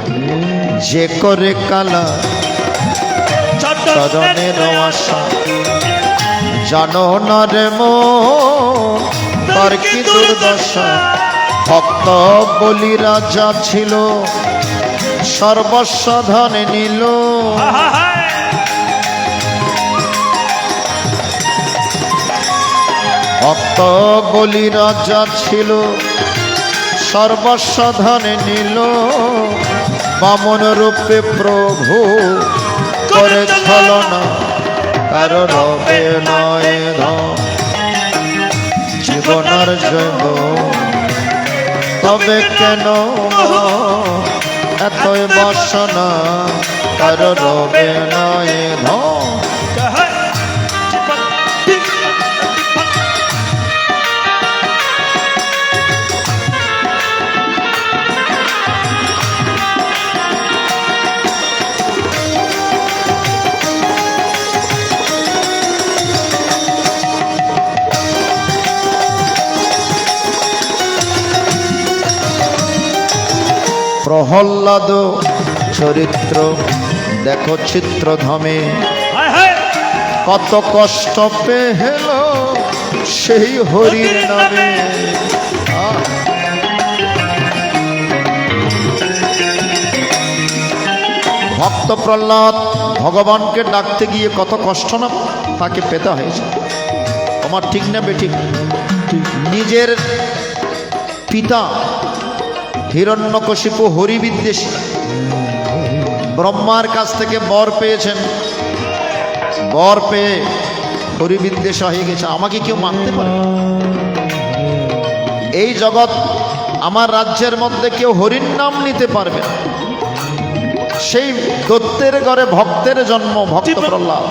যে করে কালা চরণের আশা, জানো না রে মন তার কি দুর্দশা। ভক্ত বলি রাজা ছিল, সর্বস্ব ধন নিল, ভক্ত বলি রাজা ছিল, সর্বস্ব ধন নিল, বামন রূপে প্রভু করে ছলনা, কারো রবে নয় ধন জীবনার জৈব। তবে কেন এতই বাসনা, কারো রবে নয় ধন। প্রহ্লাদ চরিত্র দেখো চিত্রধামে, কত কষ্ট পেল সেই হরির নামে। ভক্ত প্রহ্লাদ ভগবানকে ডাকতে গিয়ে কত কষ্ট না তাকে পেতে হয়েছে। আমার ঠিক না বেঠিক? নিজের পিতা হিরণ্যকশিপু হরিবিদ্বেষী, ব্রহ্মার কাছ থেকে বর পেয়েছেন, বর পেয়ে হরিবিদ্বেষ হয়ে গেছে। আমাকে কেউ মানতে পারে? এই জগৎ আমার রাজ্যের মধ্যে কেউ হরির নাম নিতে পারবে না। সেই দত্তের ঘরে ভক্তের জন্ম। ভক্ত প্রহ্লাদ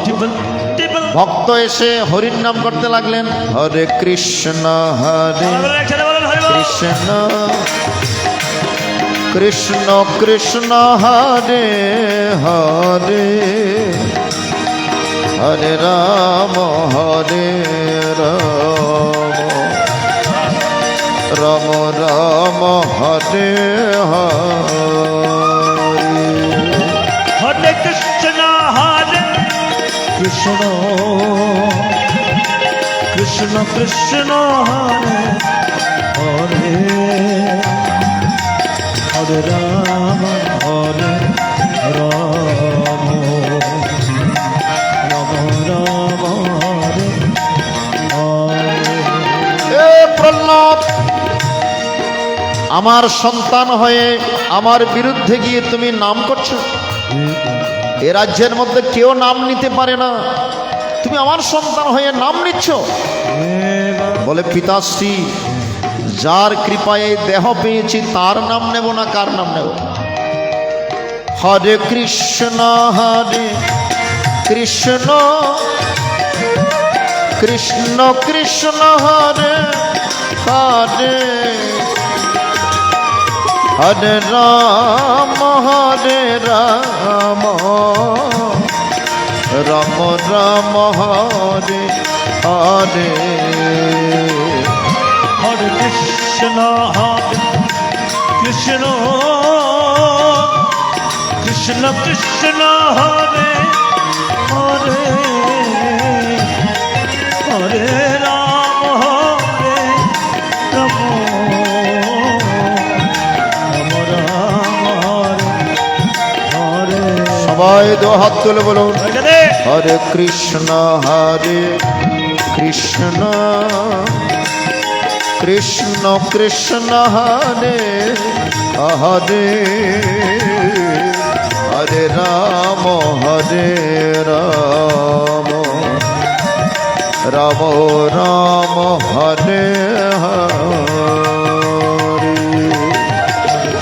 ভক্ত এসে হরির নাম করতে লাগলেন, হরে কৃষ্ণ হরে কৃষ্ণ কৃষ্ণ কৃষ্ণ হরে হরে, হরে রাম রাম রাম হরে হরে। হরে কৃষ্ণ কৃষ্ণ কৃষ্ণ কৃষ্ণ হরে হরে, হরে রাম রাম। রাম রাম হরে হরে। এ প্রহ্লাদ, আমার সন্তান হয়ে আমার বিরুদ্ধে গিয়ে তুমি নাম করছো। এ রাজ্যের মধ্যে কেউ নাম নিতে পারে না, তুমি আমার সন্তান হয়ে নাম নিচ্ছ। বলে পিতাশ্রী, যার কৃপায় এই দেহ পেয়েছি তার নাম নেব না কার নাম নেব? হরে কৃষ্ণ কৃষ্ণ কৃষ্ণ কৃষ্ণ হরে হরে, হরে রাম রাম রাম হরে হরে। হরে কৃষ্ণ কৃষ্ণ কৃষ্ণ কৃষ্ণ হরে হরে, হরে রাম রাম রাম হরে হরে। সবাই দো হাত তুলে বলুন, হরে হরে কৃষ্ণ কৃষ্ণ কৃষ্ণ কৃষ্ণ হরে হরে, হরে রাম রাম রাম হরে হরে।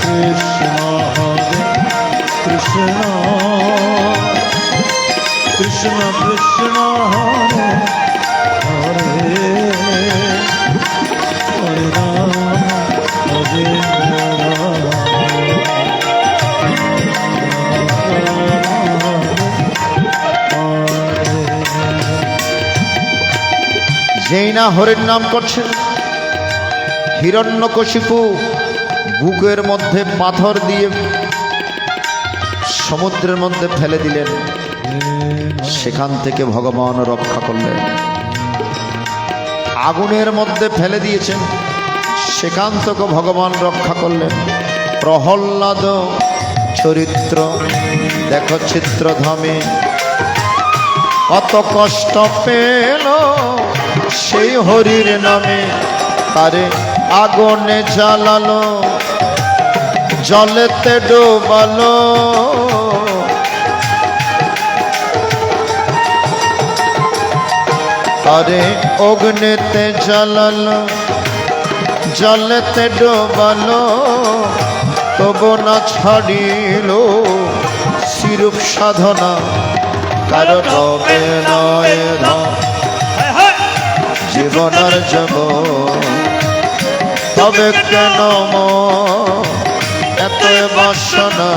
কৃষ্ণ হরে কৃষ্ণ কৃষ্ণ কৃষ্ণ হরে হরে, হরে রাম হরে যেই না হরির নাম করছে, হিরণ্যকশিপু বুকের মধ্যে পাথর দিয়ে সমুদ্রের মধ্যে ফেলে দিলেন, সেখান থেকে ভগবান রক্ষা করলেন। আগুনের মধ্যে ফেলে দিয়েছেন, সেখান থেকে ভগবান রক্ষা করলেন। প্রহ্লাদ চরিত্র দেখো চিত্রধামে, কত কষ্ট পেল সেই হরির নামে, তারে আগুনে জ্বালালো জলেতে ডোবালো, তারে অগ্নিতে জ্বালালো জলেতে ডোবালো, তবু না ছাড়িল সিরূপ সাধনা, কারণ রবে নয় জীবনের যাব। তবে কেন এত বাসনা,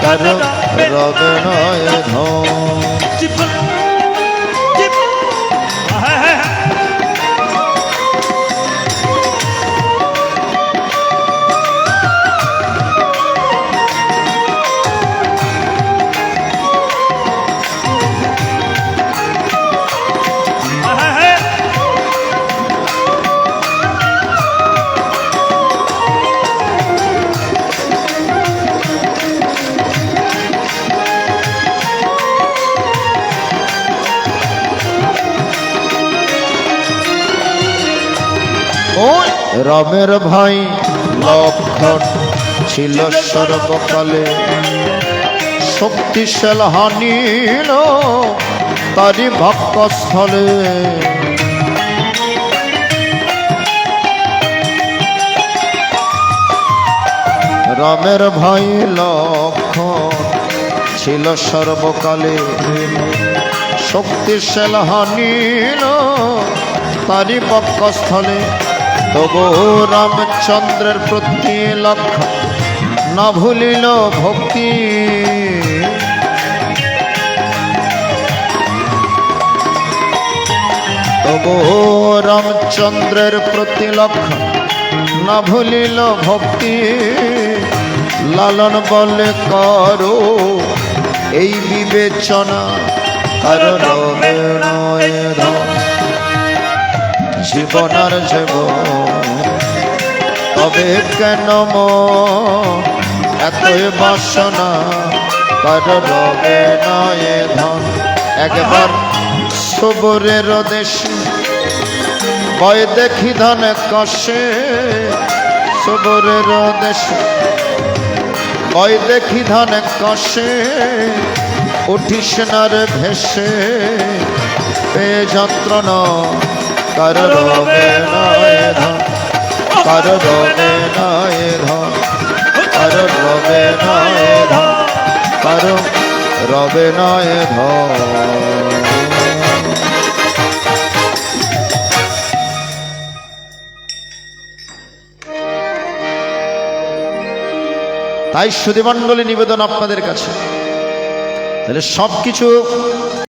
কারণ রবে নয় ধন। রামের ভাই লক্ষণ ছিল সর্বকালে, শক্তিশাল হানিল তারি ভক্তস্থলে। রামের ভাই লক্ষণ ছিল সর্বকালে, শক্তিশাল হানিল তারি পক্ষস্থলে। তবু রামচন্দ্রের প্রতি লক্ষ্য না ভুলিল ভক্তি, তবু রামচন্দ্রের প্রতি লক্ষ্য না ভুলিল ভক্তি। লালন বলে করো এই বিবেচনা, কারণ জীবনের জীব। তবে কেন এতই বাসনা, কারণ রবে নয় ধন। একবার সবরের দেশে বয় দেখি ধন কষে, সবরের দেশে বয় দেখি ধন কষে, উঠিস না রে ভেসে, এ যন্ত্রণা কার রবে নয় ধন, কার রবে নয় ধন, কার রবে নয় ধন, কার রবে নয় ধন। তাই সুধীমণ্ডলী নিবেদন আপনাদের কাছে, তাহলে সবকিছু